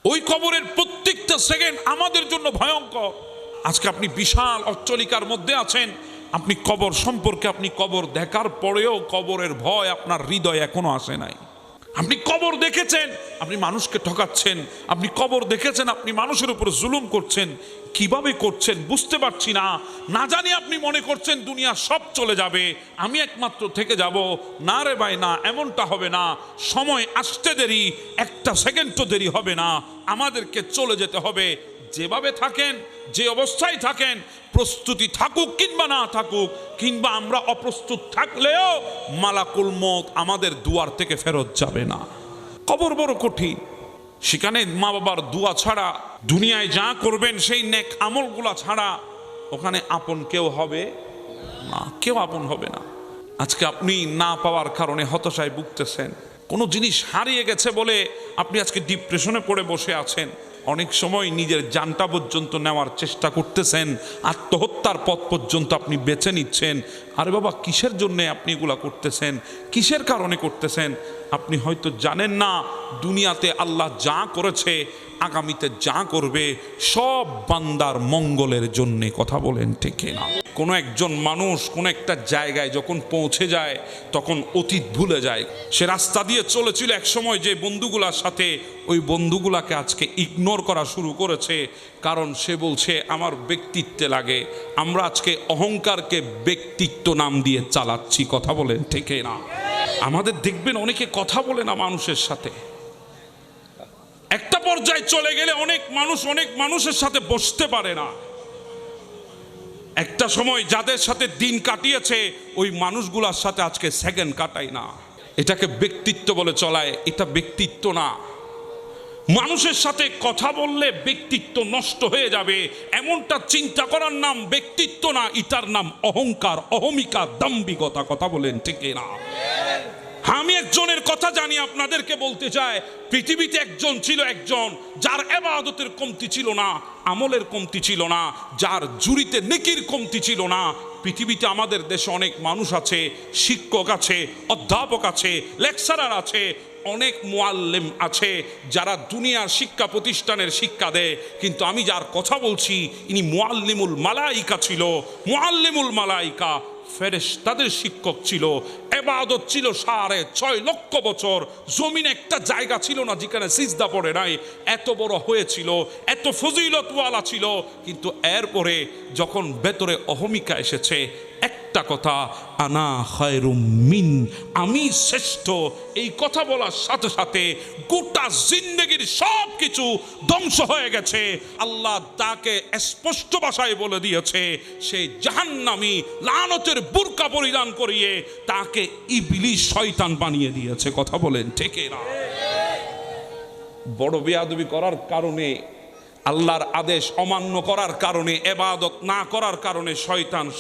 ওই কবরের প্রত্যেকটা সেকেন্ড আমাদের জন্য ভয়ঙ্কর। আজকে আপনি বিশাল অট্টালিকার মধ্যে আছেন, আপনি কবর সম্পর্কে, আপনি কবর দেখার পরেও কবরের ভয় আপনার হৃদয়ে এখনো আসে নাই। আপনি কবর দেখেছেন, আপনি মানুষকে ঠকাচ্ছেন। আপনি কবর দেখেছেন, আপনি মানুষের উপর জুলুম করছেন। কিভাবে করছেন বুঝতে পারছি না। না জানি আপনি মনে করছেন দুনিয়া সব চলে যাবে, আমি একমাত্র থেকে যাব। না রে ভাই, না, এমনটা হবে না। সময় আসতে দেরি, একটা সেকেন্ডও দেরি হবে না। আমাদেরকে চলে যেতে হবে। যেভাবে থাকেন, যে অবস্থায় থাকেন, প্রস্তুতি থাকুক কিংবা না থাকুক, কিংবা আমরা অপ্রস্তুত থাকলেও মালাকুল মউত আমাদের দুয়ার থেকে ফেরত যাবে না। কবর বড় কঠিন। সেখানে মা বাবার দোয়া ছাড়া, দুনিয়ায় যা করবেন সেই নেক আমলগুলা ছাড়া ওখানে আপন কেউ হবে না, কেউ আপন হবে না। আজকে আপনি না পাওয়ার কারণে হতাশায় ভুগতেছেন। কোনো জিনিস হারিয়ে গেছে বলে আপনি আজকে ডিপ্রেশনে পড়ে বসে আছেন। অনেক সময় নিজের জানটা পর্যন্ত নেওয়ার চেষ্টা করতেছেন, আত্মহত্যার পথ পর্যন্ত আপনি বেছে নিচ্ছেন। আরে বাবা, কিসের জন্য আপনি এগুলা করতেছেন? কিসের কারণে করতেছেন? আপনি হয়তো জানেন না দুনিয়াতে আল্লাহ যা করেছে, আগামীতে যা করবে সব বান্দার মঙ্গলের জন্যে। কথা বলেন ঠিক না? কোনো একজন মানুষ কোনো একটা জায়গায় যখন পৌঁছে যায় তখন অতীত ভুলে যায়। সে রাস্তা দিয়ে চলেছিল এক সময় যে বন্ধুগুলার সাথে, ওই বন্ধুগুলাকে আজকে ইগনোর করা শুরু করেছে। কারণ সে বলছে আমার ব্যক্তিত্বে লাগে। আমরা আজকে অহংকারকে ব্যক্তিত্ব নাম দিয়ে চালাচ্ছি। কথা বলেন ঠিক না? আমাদের দেখবেন অনেকে কথা বলে না মানুষের সাথে। একটা পর্যায়ে চলে গেলে অনেক মানুষের সাথে বসতে পারে না। একটা সময় যাদের সাথে দিন কাটিয়েছে ওই মানুষগুলোর সাথে আজকে সেকেন্ড কাটাই না। এটাকে ব্যক্তিত্ব বলে চলায়, এটা ব্যক্তিত্ব না। মানুষের সাথে কথা বললে ব্যক্তিত্ব নষ্ট হয়ে যাবে এমনটা চিন্তা করার নাম ব্যক্তিত্ব না, এটার নাম অহংকার, অহমিকা, দাম্ভিকতা। কথা বলেন ঠিক না? আমি একজনের কথা জানি, আপনাদেরকে বলতে চাই। পৃথিবীতে একজন ছিল, একজন যার ইবাদতের কমতি ছিল না, আমলের কমতি ছিল না, যার জুরিতে নেকির কমতি ছিল না। পৃথিবীতে আমাদের দেশে অনেক মানুষ আছে, শিক্ষক আছে, অধ্যাপক আছে, লেকচারার আছে, অনেক মুআল্লিম আছে যারা দুনিয়ার শিক্ষা প্রতিষ্ঠানের শিক্ষা দেয়। কিন্তু আমি যার কথা বলছি ইনি মুআল্লিমুল মালাইকা ছিল। মুআল্লিমুল মালাইকা ফেরেশতাদের শিক্ষক ছিল। ইবাদত ছিল 6.5 লক্ষ বছর। জমিনে একটা জায়গা ছিল না যেখানে সিজদা পড়ে নাই। এত বড় হয়েছিল, এত ফজিলতওয়ালা ছিল। কিন্তু এরপরে যখন ভেতরে অহমিকা এসেছে, একটা কথা, আনা খায়রুম মিন, আমি শ্রেষ্ঠ, এই কথা বলার সাথে সাথে গোটা জিন্দেগির সব কিছু ধ্বংস হয়ে গেছে। আল্লাহ তাকে স্পষ্ট ভাষায় বলে দিয়েছে সে জাহান্নামী, লানতের বুরকা পরিধান করিয়ে তাকে ইবলিস, শয়তান বানিয়ে দিয়েছে। কথা বলেন ঠিক না? বড় বেয়াদবি করার কারণে, আল্লাহর আদেশ অমান্য করার কারণে, ইবাদত না করার কারণে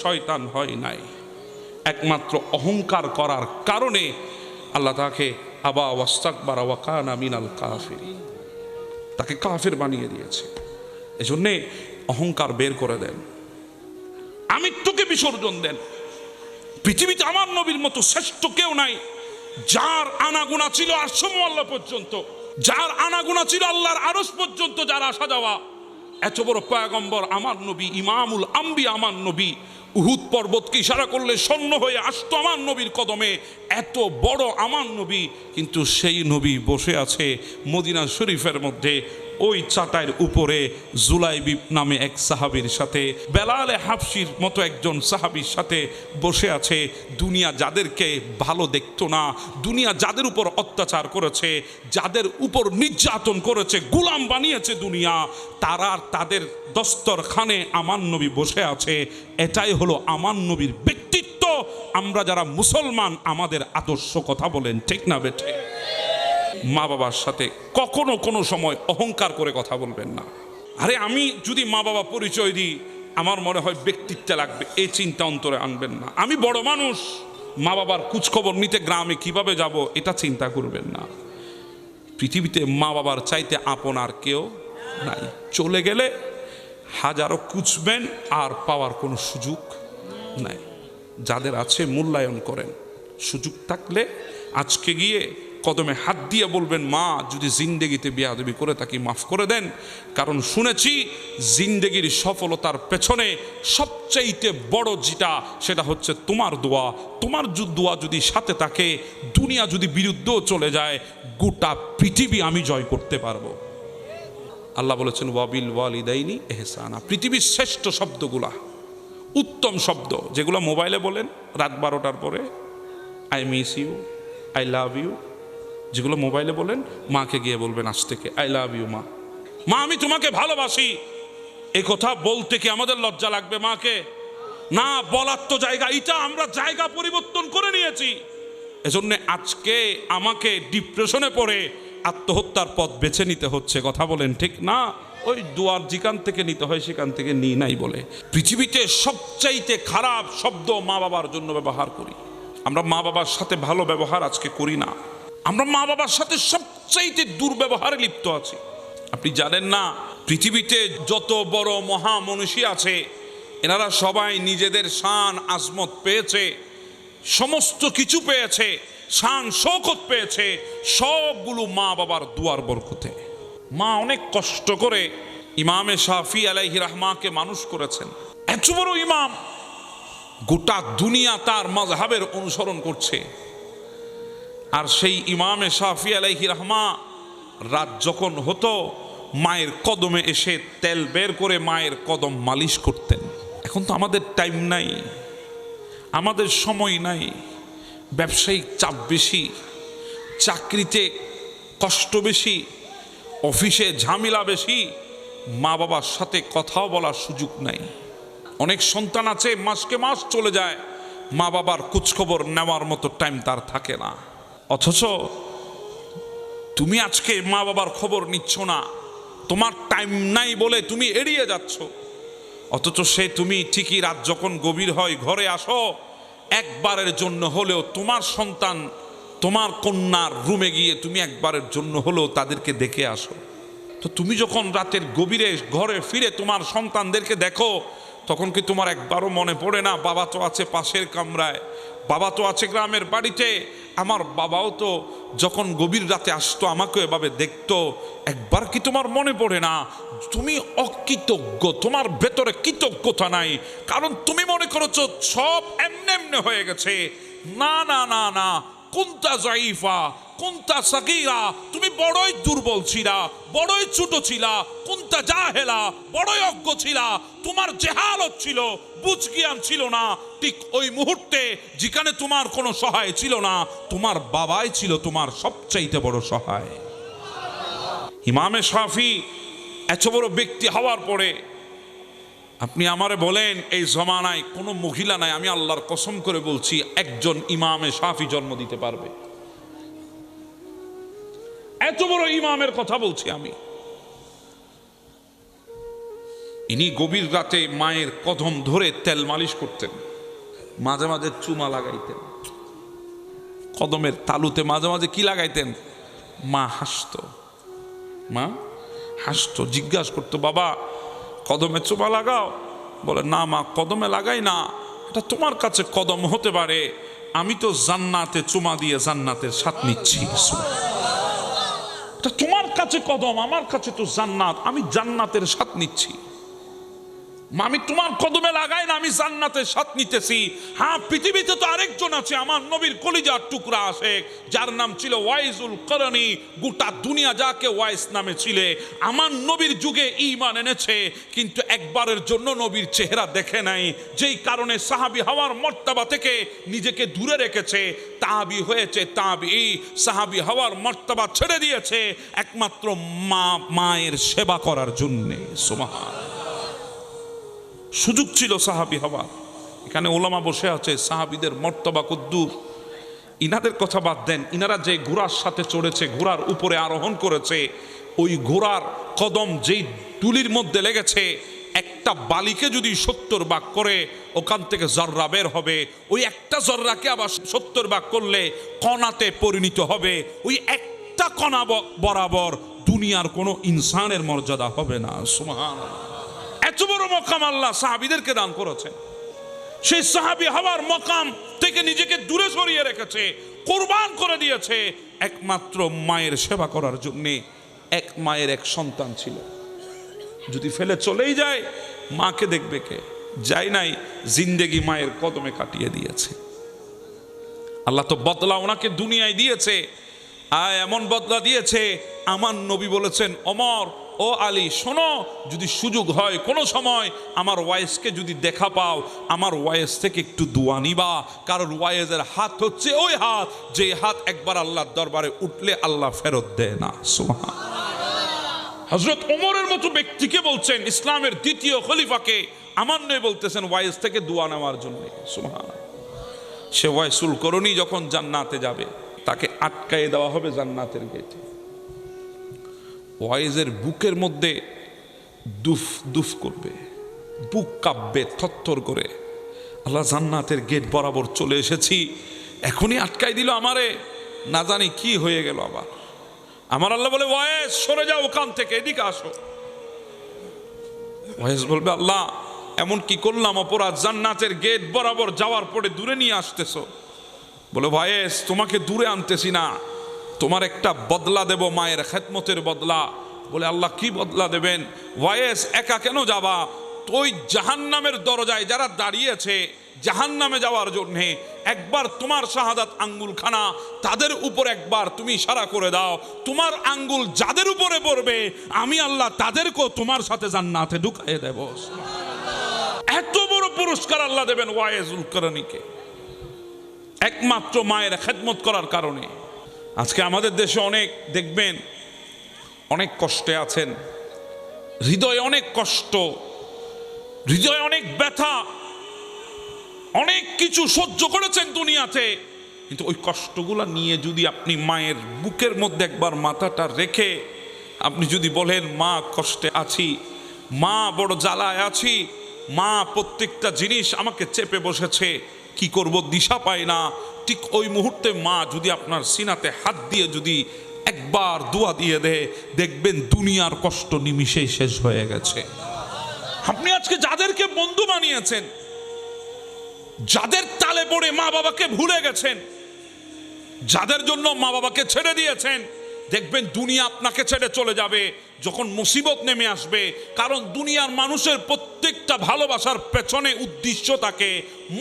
শয়তান হয় নাই। একমাত্র অহংকার করার কারণে আল্লাহ তাকে আবা ওয়াস্তাকবারা ওয়া কানা মিনাল কাফিরিন, তাকে কাফের বানিয়ে দিয়েছে। এজন্যে অহংকার বের করে দেন, আমিত্বকে বিসর্জন দেন। পৃথিবীতে আমার নবীর মতো শ্রেষ্ঠ কেউ নাই, যার আনাগুনা ছিল আরশ মুআল্লা পর্যন্ত, যার আনাগুনা ছিল আল্লাহর আরশ পর্যন্ত, যার আসা যাওয়া। এত বড় পয়গম্বর আমার নবী, ইমামুল আম্বিয়া আমার নবী, উহুদ পর্বতকে ইশারা করলে স্বর্ণ হয়ে আসতো আমার নবীর কদমে। এত বড় আমার নবী, কিন্তু সেই নবী বসে আছে মদিনা শরীফের মধ্যে ওই চাটাইয়ের উপরে জুলাইবি নামে এক সাহাবীর সাথে, বেলালে হাবশির মতো একজন সাহাবীর সাথে বসে আছে। দুনিয়া যাদেরকে ভালো দেখতো না, দুনিয়া যাদের উপর অত্যাচার করেছে, যাদের উপর নির্যাতন করেছে, গোলাম বানিয়েছে দুনিয়া, তারা তাদের দস্তরখানে আমার নবী বসে আছে। এটাই হলো আমার নবীর ব্যক্তিত্ব। আমরা যারা মুসলমান, আমাদের আদর্শ। কথা বলেন ঠিক না বেঠে? মা বাবার সাথে কখনো কোনো সময় অহংকার করে কথা বলবেন না। আরে আমি যদি মা বাবা পরিচয় দিই, আমার মনে হয় ব্যক্তিত্বে লাগবে, এই চিন্তা অন্তরে আনবেন না। আমি বড় মানুষ, মা বাবার খোঁজখবর নিতে গ্রামে কিভাবে যাব এটা চিন্তা করবেন না। পৃথিবীতে মা বাবার চাইতে আপন আর কেউ নাই। চলে গেলে হাজারো খুঁজবেন, আর পাওয়ার কোনো সুযোগ নাই। যাদের আছে মূল্যায়ন করেন, সুযোগ থাকলে আজকে গিয়ে কদমে হাত দিয়ে বলবেন, মা যদি জিন্দেগিতে বেয়াদবি করে থাকি মাফ করে দেন, কারণ শুনেছি জিন্দেগির সফলতার পেছনে সবচাইতে বড় যেটা সেটা হচ্ছে তোমার দোয়া। তোমার দোয়া যদি সাথে থাকে, দুনিয়া যদি বিরুদ্ধেও চলে যায়, গোটা পৃথিবী আমি জয় করতে পারবো। আল্লাহ বলেছেন ওয়াবিল ওয়ালিদাইনি ইহসানা। পৃথিবীর শ্রেষ্ঠ শব্দগুলা, উত্তম শব্দ যেগুলো মোবাইলে বলেন রাত 12টার পরে, I miss you, I love you, যেগুলো মোবাইলে বলেন মাকে গিয়ে বলবেন আজ থেকে আই লাভ ইউ মা, মা আমি তোমাকে ভালোবাসি। এই কথা বলতে কি আমাদের লজ্জা লাগবে মাকে? না, বলার তো জায়গা, এটা আমরা জায়গা পরিবর্তন করে নিয়েছি। এজন্য আজকে আমাকে ডিপ্রেশনে পড়ে আত্মহত্যার পথ বেছে নিতে হচ্ছে। কথা বলেন ঠিক না? ওই দুয়ার যেখান থেকে নিতে হয় সেখান থেকে নিই নাই বলে। পৃথিবীতে সবচাইতে খারাপ শব্দ মা বাবার জন্য ব্যবহার করি আমরা। মা বাবার সাথে ভালো ব্যবহার আজকে করি না। আমরা মা বাবার সাথে সবচাইতে দুর্ব্যবহারে লিপ্ত আছি। আপনি জানেন না, পৃথিবীতে যত বড় মহামনীষী আছে এনারা সবাই নিজেদের শান আজমত পেয়েছে, সমস্ত কিছু পেয়েছে, শান শৌকত পেয়েছে, সবগুলো মা বাবার দুয়ার বরকতে। মা অনেক কষ্ট করে ইমামে শাফি আলাইহি রাহমাকে মানুষ করেছেন। এত বড় ইমাম, গোটা দুনিয়া তার মাযহাবের অনুসরণ করছে। আর সেই ইমামে শাফি আলাইহি রাহমা রাত যখন হতো মায়ের কদমে এসে তেল বের করে মায়ের কদম মালিশ করতেন। এখন তো আমাদের টাইম নাই, আমাদের সময় নাই, ব্যবসায়িক চাপ বেশি, চাকরিতে কষ্ট বেশি, অফিসে ঝামেলা বেশি, মা বাবার সাথে কথাও বলার সুযোগ নাই। অনেক সন্তান আছে মাসকে মাস চলে যায়, মা বাবার খোঁজখবর নেওয়ার মতো টাইম তার থাকে না। অথচ তুমি আজকে মা বাবার খবর নিচ্ছ না, তোমার টাইম নাই বলে তুমি এড়িয়ে যাচ্ছ। অথচ সে তুমি ঠিকই রাত যখন গভীর হয় ঘরে আসো, একবারের জন্য হলেও তোমার সন্তান, তোমার কন্যার রুমে গিয়ে তুমি একবারের জন্য হলেও তাদেরকে দেখে আসো। তো তুমি যখন রাতের গভীরে ঘরে ফিরে তোমার সন্তানদেরকে দেখো, তখন কি তোমার একবারও মনে পড়ে না বাবা তো আছে পাশের কামরায়, বাবা তো আছে গ্রামের বাড়িতে, আমার বাবাও তো যখন গভীর রাতে আসতো আমাকে এভাবে দেখতো, একবার কি তোমার মনে পড়ে না? তুমি অকৃতজ্ঞ, তোমার ভেতরে কৃতজ্ঞতা নাই, কারণ তুমি মনে করছো সব এমনি এমনি হয়ে গেছে। না না না না, কুনতা জাইফা কুনতা সাগীরা, তুমি বড়ই দুর্বল ছিলা, বড়ই ছোট ছিলা, কুনতা জাহেলা, বড়ই অজ্ঞ ছিলা, তোমার জেহালত ছিল, বুঝ জ্ঞান ছিল না। ঠিক ওই মুহূর্তে যেখানে তোমার কোনো সহায় ছিল না, তোমার বাবাই ছিল তোমার সবচাইতে বড় সহায়। ইমামে শাফি এত বড় ব্যক্তি হওয়ার পরে আপনি আমারে বলেন এই জমানায় কোনো মহিলা নাই, আমি আল্লাহর কসম করে বলছি, একজন ইমামে শাফি জন্ম দিতে পারবে? এত বড় ইমামের কথা বলছি আমি। ইনি গভীর রাতে মায়ের কদম ধরে তেল মালিশ করতেন, মাঝে মাঝে চুমা লাগাইতেন, কদমের তালুতে মাঝে মাঝে কি লাগাইতেন? মা হাসতো, মা হাসতো, জিজ্ঞাসা করতো বাবা কদমে চুমা লাগাও? বলে না মা, কদমে লাগাই না, এটা তোমার কাছে কদম হতে পারে, আমি তো জান্নাতে চুমা দিয়ে জান্নাতের স্বাদ নিচ্ছি। এটা তোমার কাছে কদম, আমার কাছে তো জান্নাত, আমি জান্নাতের স্বাদ নিচ্ছি। আমি তোমার কদমে লাগাই না, আমি জান্নাতের স্বাদ নিতেছি। হ্যাঁ, পৃথিবীতে তো আরেকজন আছে, আমার নবীর কলিজার টুকরা আশেক, যার নাম ছিল ওয়াইজুল করনি। গোটা দুনিয়া যাকে ওয়াইস নামে ছিলে, আমার নবীর যুগে ঈমান এনেছে, কিন্তু একবারের জন্য নবীর চেহারা দেখে নাই, যেই কারণে সাহাবী হওয়ার মর্তবা থেকে নিজেকে দূরে রেখেছে। তাবি হয়েছে তাবি, সাহাবী হওয়ার মর্তবা ছেড়ে দিয়েছে একমাত্র মায়ের সেবা করার জন্যে। সুবহানাল্লাহ। সুযোগ ছিল সাহাবী হওয়ার। এখানে ওলামা বসে আছে, সাহাবীদের মর্তবা কদ্দুর। ইনাদের কথা বাদ দেন, ইনারা যে ঘোড়ার সাথে চড়েছে, ঘোড়ার উপরে আরোহণ করেছে, ওই ঘোড়ার কদম যেই তুলির মধ্যে লেগেছে, একটা বালিকে যদি 70 ভাগ করে ওখান থেকে জর্রা বের হবে, ওই একটা জর্রাকে আবার 70 ভাগ করলে কণাতে পরিণত হবে। ওই একটা কণা বরাবর দুনিয়ার কোনো ইনসানের মর্যাদা হবে না। সুবহানাল্লাহ। এত বড় মকাম আল্লাহ সাহাবীদেরকে দান করেছেন। সেই সাহাবী হওয়ার মকাম থেকে নিজেকে দূরে সরিয়ে রেখেছে, কুরবান করে দিয়েছে। একমাত্র মায়ের সেবা করার জন্যে, এক মায়ের এক সন্তান ছিল। যদি ফেলে চলেই যায়, মাকে দেখবে কে? যাই নাই, জিন্দেগি মায়ের কদমে কাটিয়ে দিয়েছে। আল্লাহ তো বদলা ওনাকে দুনিয়ায় দিয়েছে, এমন বদলা দিয়েছে। আমার নবী বলেছেন, ওমর ও আলী শোনো, যদি সুযোগ হয় কোনো সময় আমার ওয়াইসকে যদি দেখা পাও, আমার ওয়াইস থেকে একটু দোয়া নিবা, কারণ ওয়াইসের হাত হচ্ছে ওই হাত যে হাত একবার আল্লাহর দরবারে উঠলে আল্লাহ ফেরত দেয় না। সুবহানাল্লাহ। হযরত ওমরের মতো ব্যক্তিকে বলছেন, ইসলামের দ্বিতীয় খলিফাকে আমার নবী বলতেছেন ওয়াইস থেকে দোয়া নেওয়ার জন্য। সুবহানাল্লাহ। সে ওয়াইসুল করনি যখন জান্নাতে যাবে, তাকে আটকায়ে দেওয়া হবে জান্নাতের গেটে। ওয়াইজের বুকের মধ্যে দুফ দুফ করবে, বুক কাঁপবে থরথর করে। আল্লাহ, জান্নাতের গেট বরাবর চলে এসেছি, এখনই আটকাই দিল আমারে, না জানি কি হয়ে গেল আবার। আমার আল্লাহ বলে, ওয়াইজ সরে যাও ওখান থেকে, এদিকে আসো। ওয়াইজ বলবে, আল্লাহ এমন কি করলাম অপরাধ, জান্নাতের গেট বরাবর যাওয়ার পরে দূরে নিয়ে আসতেছো? বলে, ওয়াইজ তোমাকে দূরে আনতেছি না, তোমার একটা বদলা দেব, মায়ের খেদমতের বদলা। বলে, আল্লাহ কি বদলা দেবেন? ওয়াইস একা কেন যাবা? ওই জাহান্নামের দরজায় যারা দাঁড়িয়েছে জাহান্নামে যাওয়ার জন্য, একবার তোমার শাহাদাত আঙ্গুলখানা তাদের উপর একবার তুমি ইশারা করে দাও, তোমার আঙ্গুল যাদের উপরে পড়বে আমি আল্লাহ তাদেরকেও তোমার সাথে জান্নাতে ঢুকাইয়ে দেব। এত বড় পুরস্কার আল্লাহ দেবেন ওয়াইজুল করণীকে, একমাত্র মায়ের খেদমত করার কারণে। আজকে আমাদের দেশে অনেক দেখবেন অনেক কষ্টে আছেন, হৃদয়ে অনেক কষ্ট, হৃদয়ে অনেক ব্যথা, অনেক কিছু সহ্য করেছেন দুনিয়াতে, কিন্তু ওই কষ্টগুলা নিয়ে যদি আপনি মায়ের বুকের মধ্যে একবার মাথাটা রেখে আপনি যদি বলেন, মা কষ্টে আছি, মা বড় জ্বালায় আছি, মা প্রত্যেকটা জিনিস আমাকে চেপে বসেছে, কি করব দিশা পায় না, ঠিক ওই মুহূর্তে মা যদি আপনার সিনাতে হাত দিয়ে যদি একবার দোয়া দিয়ে দেয়, দেখবেন দুনিয়ার কষ্ট নিমিষেই শেষ হয়ে গেছে। আপনি আজকে যাদেরকে বন্ধু বানিয়েছেন, যাদের তালে পড়ে মা বাবাকে ভুলে গেছেন, যাদের জন্য মা বাবাকে ছেড়ে দিয়েছেন, দেখবেন দুনিয়া আপনাকে ছেড়ে চলে যাবে যখন মুসিবত নেমে আসবে। কারণ দুনিয়ার মানুষের প্রত্যেকটা ভালোবাসার পেছনে উদ্দেশ্য থাকে,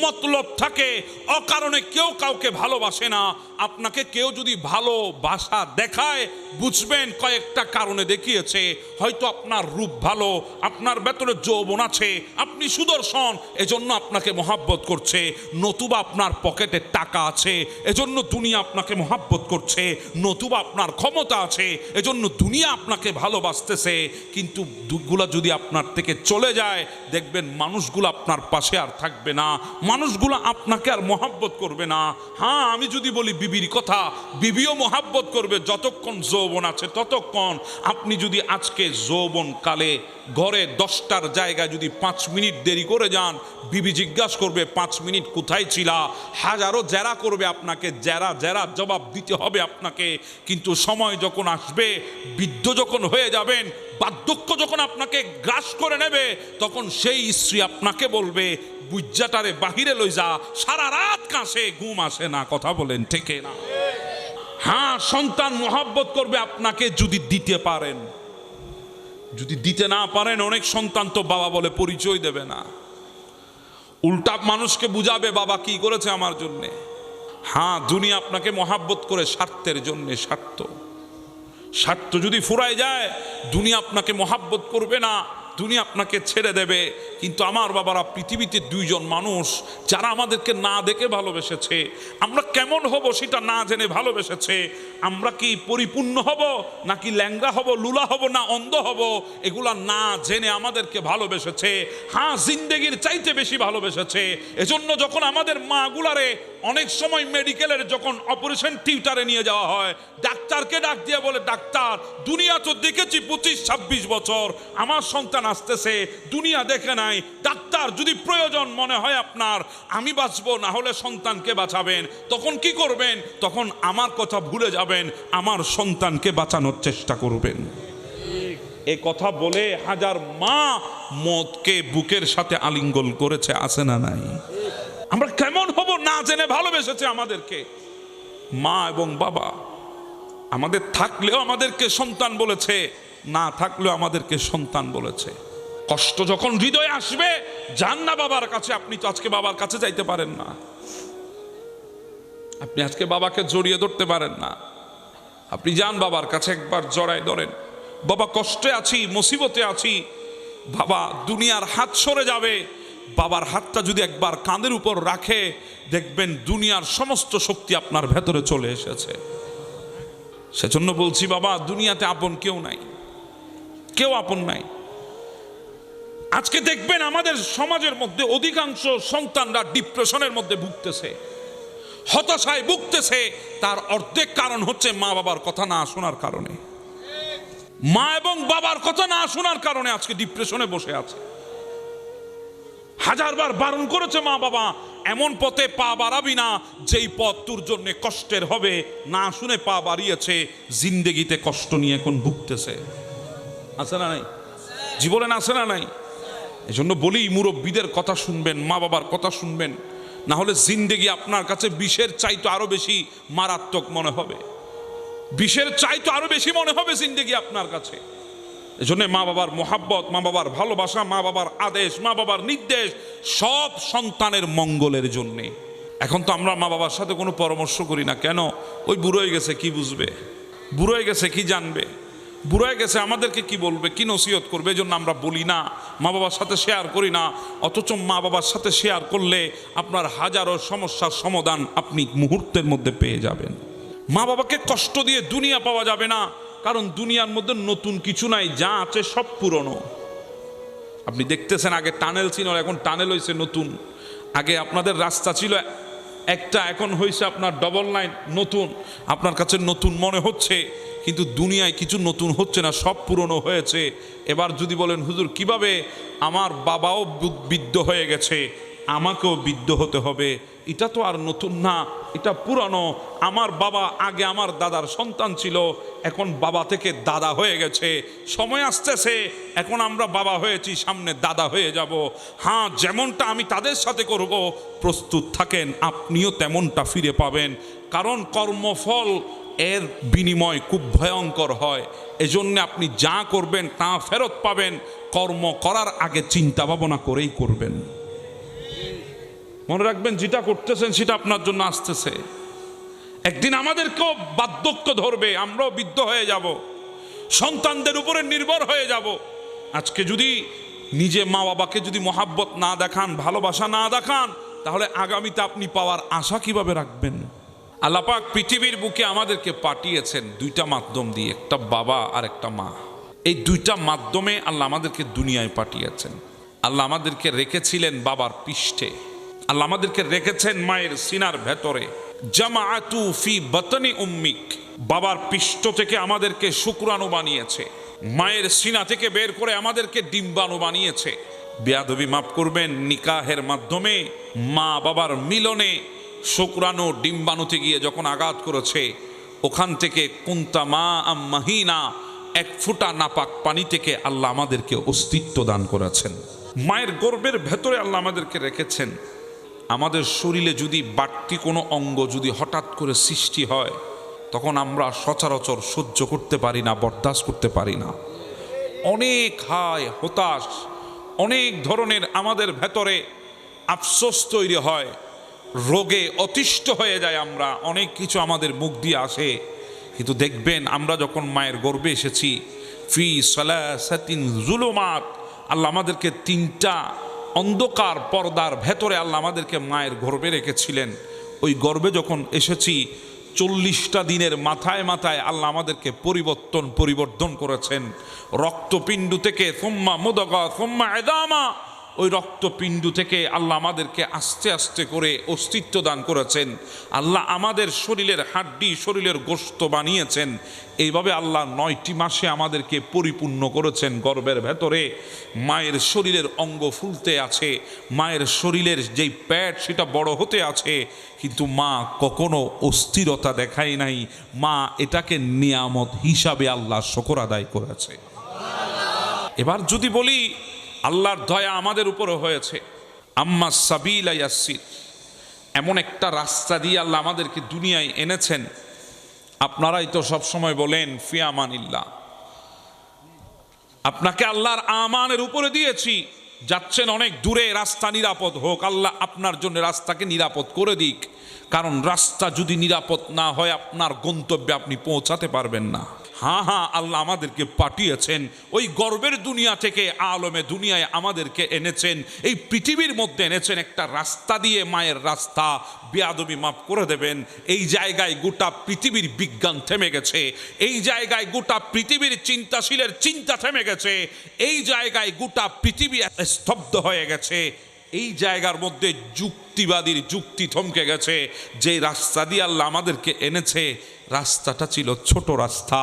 মতলব থাকে। অকারণে কেউ কাউকে ভালোবাসে না। আপনাকে কেউ যদি ভালোবাসা দেখায়, বুঝবেন কয়েকটা কারণে দেখিয়েছে। হয়তো আপনার রূপ ভালো, আপনার ভেতরে যৌবন আছে, আপনি সুদর্শন, এজন্য আপনাকে মহাব্বত করছে। নতুবা আপনার পকেটে টাকা আছে, এজন্য দুনিয়া আপনাকে মহাব্বত করছে। নতুবা আপনার ক্ষমতা আছে, এজন্য দুনিয়া আপনাকে ভালোবাসতেছে। কিন্তু দুগুলা যদি আপনার থেকে চলে যায়, দেখবেন মানুষগুলো আপনার পাশে আর থাকবে না, মানুষগুলো আপনাকে আর মহাব্বত করবে না। হ্যাঁ, আমি যদি বলি বিবির কথা, বিবিও মহাব্বত করবে যতক্ষণ যৌবন আছে ততক্ষণ। আপনি যদি আজকে যৌবন কালে ঘরে 10টার জায়গায় যদি 5 মিনিট দেরি করে যান, বিবি জিজ্ঞাসা করবে 5 মিনিট কোথায় ছিলা। হাজারো জেরা করবে আপনাকে, জেরা জবাব দিতে হবে আপনাকে। কিন্তু সময় যখন আসবে, বৃদ্ধ যখন হয়ে যাবেন, বার্ধক্য যখন আপনাকে গ্রাস করে নেবে, তখন সেই স্ত্রী আপনাকে বলবে, বুজ্জাটারে বাহিরে লই যা, সারা রাত কাশে, ঘুম আসে না। কথা বলেন ঠিক না? হ্যাঁ, সন্তান মহাব্বত করবে আপনাকে যদি দিতে পারেন। যদি দিতে না পারেন, অনেক সন্তান তো বাবা বলে পরিচয় দেবে না, উল্টা মানুষকে বুঝাবে বাবা কি করেছে আমার জন্যে। হ্যাঁ, দুনিয়া আপনাকে মহাব্বত করে স্বার্থের জন্যে। স্বার্থ যদি ফুরায় যায়, দুনিয়া আপনাকে মহাব্বত করবে না, দুনিয়া আপনাকে ছেড়ে দেবে। কিন্তু আমার বাবারা, পৃথিবীতে 2 জন মানুষ যারা আমাদেরকে না দেখে ভালোবেসেছে, আমরা কেমন হব সেটা না জেনে ভালোবেসেছে। আমরা কি পরিপূর্ণ হব, নাকি ল্যাংড়া হব, লুলা হব, না অন্ধ হব, এগুলা না জেনে আমাদেরকে ভালোবেসেছে। হ্যাঁ, জিন্দেগির চাইতে বেশি ভালোবেসেছে। এজন্য যখন আমাদের মাগুলারে অনেক সময় মেডিকেলের যখন অপারেশন থিয়েটারে নিয়ে যাওয়া হয়, ডাক্তারকে ডাক দিয়ে বলে, ডাক্তার দুনিয়া তো দেখেছি 25-26 বছর, আমার সন্তান আসতেছে, দুনিয়া দেখে নাই। ডাক্তার, যদি প্রয়োজন মনে হয় আপনার, আমি বাঁচবো, না হলে সন্তানকে বাঁচাবেন। তখন কি করবেন? তখন আমার কথা ভুলে যাবেন, আমার সন্তানকে বাঁচানোর চেষ্টা করবেন। এ কথা বলে হাজার মা মতকে বুকের সাথে আলিঙ্গন করেছে, আছে না নাই? আমরা কেমন হব না জেনে ভালোবেসেছে আমাদেরকে মা এবং বাবা। আমাদের থাকলেও আমাদেরকে সন্তান বলেছে, না থাকলেও আমাদেরকে সন্তান বলেছে। কষ্ট যখন হৃদয়ে আসবে, যান না বাবার কাছে। আপনি তো আজকে বাবার কাছে যাইতে পারেন না, আপনি আজকে বাবাকে জড়িয়ে ধরতে পারেন না। আপনি যান বাবার কাছে, একবার জড়ায় ধরেন, বাবা কষ্টে আছি, মুসিবতে আছি, বাবা দুনিয়ার হাত সরে যাবে। বাবার হাতটা যদি একবার কাঁধের উপর রাখে, দেখবেন দুনিয়ার সমস্ত শক্তি আপনার ভেতরে চলে এসেছে। সেজন্য বলছি বাবা, দুনিয়াতে আপন কেউ নাই, কেউ আপন নাই। আজকে দেখবেন আমাদের সমাজের মধ্যে অধিকাংশ সন্তানরা ডিপ্রেশনের মধ্যে ভুগতেছে, হতাশায় ভুগতেছে। তার অর্ধেক কারণ হচ্ছে মা বাবার কথা না শোনার কারণে। মা এবং বাবার কথা না শোনার কারণে আজকে ডিপ্রেশনে বসে আছে। হাজারবার বারণ করেছে মা বাবা, এমন পথে পা বাড়াবি না যেই পথ তোর জন্য কষ্টের হবে। না শুনে পা বাড়িয়েছে, জিন্দেগিতে কষ্ট নিয়ে এখন ভুগতেছে। আছে না নাই? জীবনে আছে না নাই? এজন্য বলি, মুরব্বীদের কথা শুনবেন, মা বাবার কথা শুনবেন, না হলে জিন্দেগি আপনার কাছে বিষের চাইতো আরো বেশি মারাত্মক মনে হবে। বিষের চাইতো আরো বেশি মনে হবে জিন্দেগি আপনার কাছে। এজন্য মা বাবার মোহাব্বত, মা বাবার ভালোবাসা, মা বাবার আদেশ, মা বাবার নির্দেশ সব সন্তানের মঙ্গলের জন্যে। এখন তো আমরা মা বাবার সাথে কোনো পরামর্শ করি না। কেন? ওই বুড়ো হয়ে গেছে, কি বুঝবে? বুড়ো হয়ে গেছে, কি জানবে? বুড়ো হয়ে গেছে, আমাদেরকে কি বলবে, কি নসিহত করবে? এই জন্য আমরা বলি না, মা বাবার সাথে শেয়ার করি না। অথচ মা বাবার সাথে শেয়ার করলে আপনার হাজারো সমস্যার সমাধান আপনি মুহূর্তের মধ্যে পেয়ে যাবেন। মা বাবাকে কষ্ট দিয়ে দুনিয়া পাওয়া যাবে না, কারণ দুনিয়ার মধ্যে নতুন কিছু নাই, যা আছে সব পুরনো। আপনি দেখতেছেন, আগে টানেল ছিল, এখন টানেল হয়েছে নতুন। আগে আপনাদের রাস্তা ছিল একটা, এখন হয়েছে আপনার ডবল লাইন, নতুন। আপনার কাছে নতুন মনে হচ্ছে, কিন্তু দুনিয়ায় কিছু নতুন হচ্ছে না, সব পুরনো হয়েছে। এবার যদি বলেন হুজুর কিভাবে? আমার বাবাও বৃদ্ধ হয়ে গেছে, আমাকেও বৃদ্ধ হতে হবে। এটা তো আর নতুন না, এটা পুরানো। আমার বাবা আগে আমার দাদার সন্তান ছিল, এখন বাবা থেকে দাদা হয়ে গেছে। সময় আসতেছে, এখন আমরা বাবা হয়েছি, সামনে দাদা হয়ে যাব। হ্যাঁ, যেমনটা আমি তাদের সাথে করব, প্রস্তুত থাকেন, আপনিও তেমনটা ফিরে পাবেন। কারণ কর্মফল এর বিনিময় খুব ভয়ঙ্কর হয়। এজন্য আপনি যা করবেন তা ফেরত পাবেন। কর্ম করার আগে চিন্তা ভাবনা করেই করবেন। মনে রাখবেন, যেটা করতেছেন সেটা আপনার জন্য আসতেছে। একদিন আমাদেরকেও বার্ধক্য ধরবে, আমরাও বৃদ্ধ হয়ে যাব, সন্তানদের উপরে নির্ভর হয়ে যাব। আজকে যদি নিজে মা বাবাকে যদি মহাব্বত না দেখান, ভালোবাসা না দেখান, তাহলে আগামীতে আপনি পাওয়ার আশা কিভাবে রাখবেন? আল্লাহ পাক পৃথিবীর বুকে আমাদেরকে পাঠিয়েছেন দুইটা মাধ্যম দিয়ে, একটা বাবা আর একটা মা। এই দুইটা মাধ্যমে আল্লাহ আমাদেরকে দুনিয়ায় পাঠিয়েছেন। আল্লাহ আমাদেরকে রেখেছিলেন বাবার পৃষ্ঠে, আল্লাহ আমাদেরকে রেখেছেন মায়ের সিনার ভেতরে। জামাআতু ফি বাতনি উম্মিক, বাবার পৃষ্ঠ থেকে আমাদেরকে শুক্রাণু বানিয়েছে, মায়ের সিনা থেকে বের করে আমাদেরকে ডিম্বাণু বানিয়েছে। বেয়াদবি মাফ করবেন, নিকাহের মাধ্যমে মা বাবার মিলনে শুক্রাণু ডিম্বাণুতে গিয়ে যখন আঘাত করেছে, ওখান থেকে কুন্তা মা মাহিনা, এক ফুটা নাপাক পানি থেকে আল্লাহ আমাদেরকে অস্তিত্ব দান করেছেন। মায়ের গর্ভের ভেতরে আল্লাহ আমাদেরকে রেখেছেন। আমাদের শরীরে যদি বাড়তি কোনো অঙ্গ যদি হঠাৎ করে সৃষ্টি হয়, তখন আমরা সচরাচর সহ্য করতে পারি না, বরদাস্ত করতে পারি না। অনেক হায় হতাশ, অনেক ধরনের আমাদের ভেতরে আফসোস তৈরি হয়, রোগে অতিষ্ঠ হয়ে যায় আমরা, অনেক কিছু আমাদের মুখ দিয়ে আসে। কিন্তু দেখবেন, আমরা যখন মায়ের গর্ভে এসেছি, ফি সালাসাতিন যুলুমাত, আল্লাহ আমাদেরকে তিনটা অন্ধকার পর্দার ভেতরে আল্লাহ আমাদেরকে মায়ের গর্ভে রেখেছিলেন। ওই গর্ভে যখন এসেছি, 40টা দিনের মাথায় মাথায় আল্লাহ আমাদেরকে পরিবর্তন করেছেন। রক্তপিণ্ড থেকে সুম্মা মুদগা সুম্মা ইদামা, ওই রক্তপিণ্ড থেকে আল্লাহ আমাদেরকে আস্তে আস্তে করে অস্তিত্ব দান করেছেন। আল্লাহ আমাদের শরীরের হাড্ডি, শরীরের গোশত বানিয়েছেন। এইভাবে আল্লাহ 9টি মাসে আমাদেরকে পরিপূর্ণ করেছেন। গর্ভের ভেতরে মায়ের শরীরের অঙ্গ ফুলতে আছে, মায়ের শরীরের যেই পেট সেটা বড় হতে আছে, কিন্তু মা কখনো অস্থিরতা দেখায় নাই। মা এটাকে নিয়ামত হিসাবে আল্লাহ শুকর আদায় করেছে। এবার যদি বলি, আল্লাহর দয়া আমাদের উপরে হয়েছে। আম্মা সাবিলা ইয়াসির, এমন একটা রাস্তা দিয়ে আল্লাহ আমাদেরকে দুনিয়ায় এনেছেন, আপনারাই তো সব সময় বলেন ফি আমানিল্লাহ, আপনাকে আল্লাহর আমানের উপরে দিয়েছি, যাচ্ছেন অনেক দূরে, রাস্তা নিরাপদ হোক, আল্লাহ আপনার জন্য রাস্তাকে নিরাপদ করে দিক। কারণ রাস্তা যদি নিরাপদ না হয় আপনার গন্তব্যে আপনি পৌঁছাতে পারবেন না। হ্যাঁ হ্যাঁ, আল্লাহ আমাদেরকে পাঠিয়েছেন ওই গর্বের দুনিয়া থেকে আলমে দুনিয়ায় আমাদেরকে এনেছেন, এই পৃথিবীর মধ্যে এনেছেন একটা রাস্তা দিয়ে, মায়ের রাস্তা। বেয়াদবি মাফ করে দেবেন, এই জায়গায় গোটা পৃথিবীর বিজ্ঞান থেমে গেছে, এই জায়গায় গোটা পৃথিবীর চিন্তাশীলের চিন্তা থেমে গেছে, এই জায়গায় গোটা পৃথিবী স্তব্ধ হয়ে গেছে, এই জায়গার মধ্যে যুক্তিবাদীর যুক্তি থমকে গেছে। যে রাস্তা দিয়ে আল্লাহ আমাদেরকে এনেছে রাস্তাটা ছিল ছোট রাস্তা,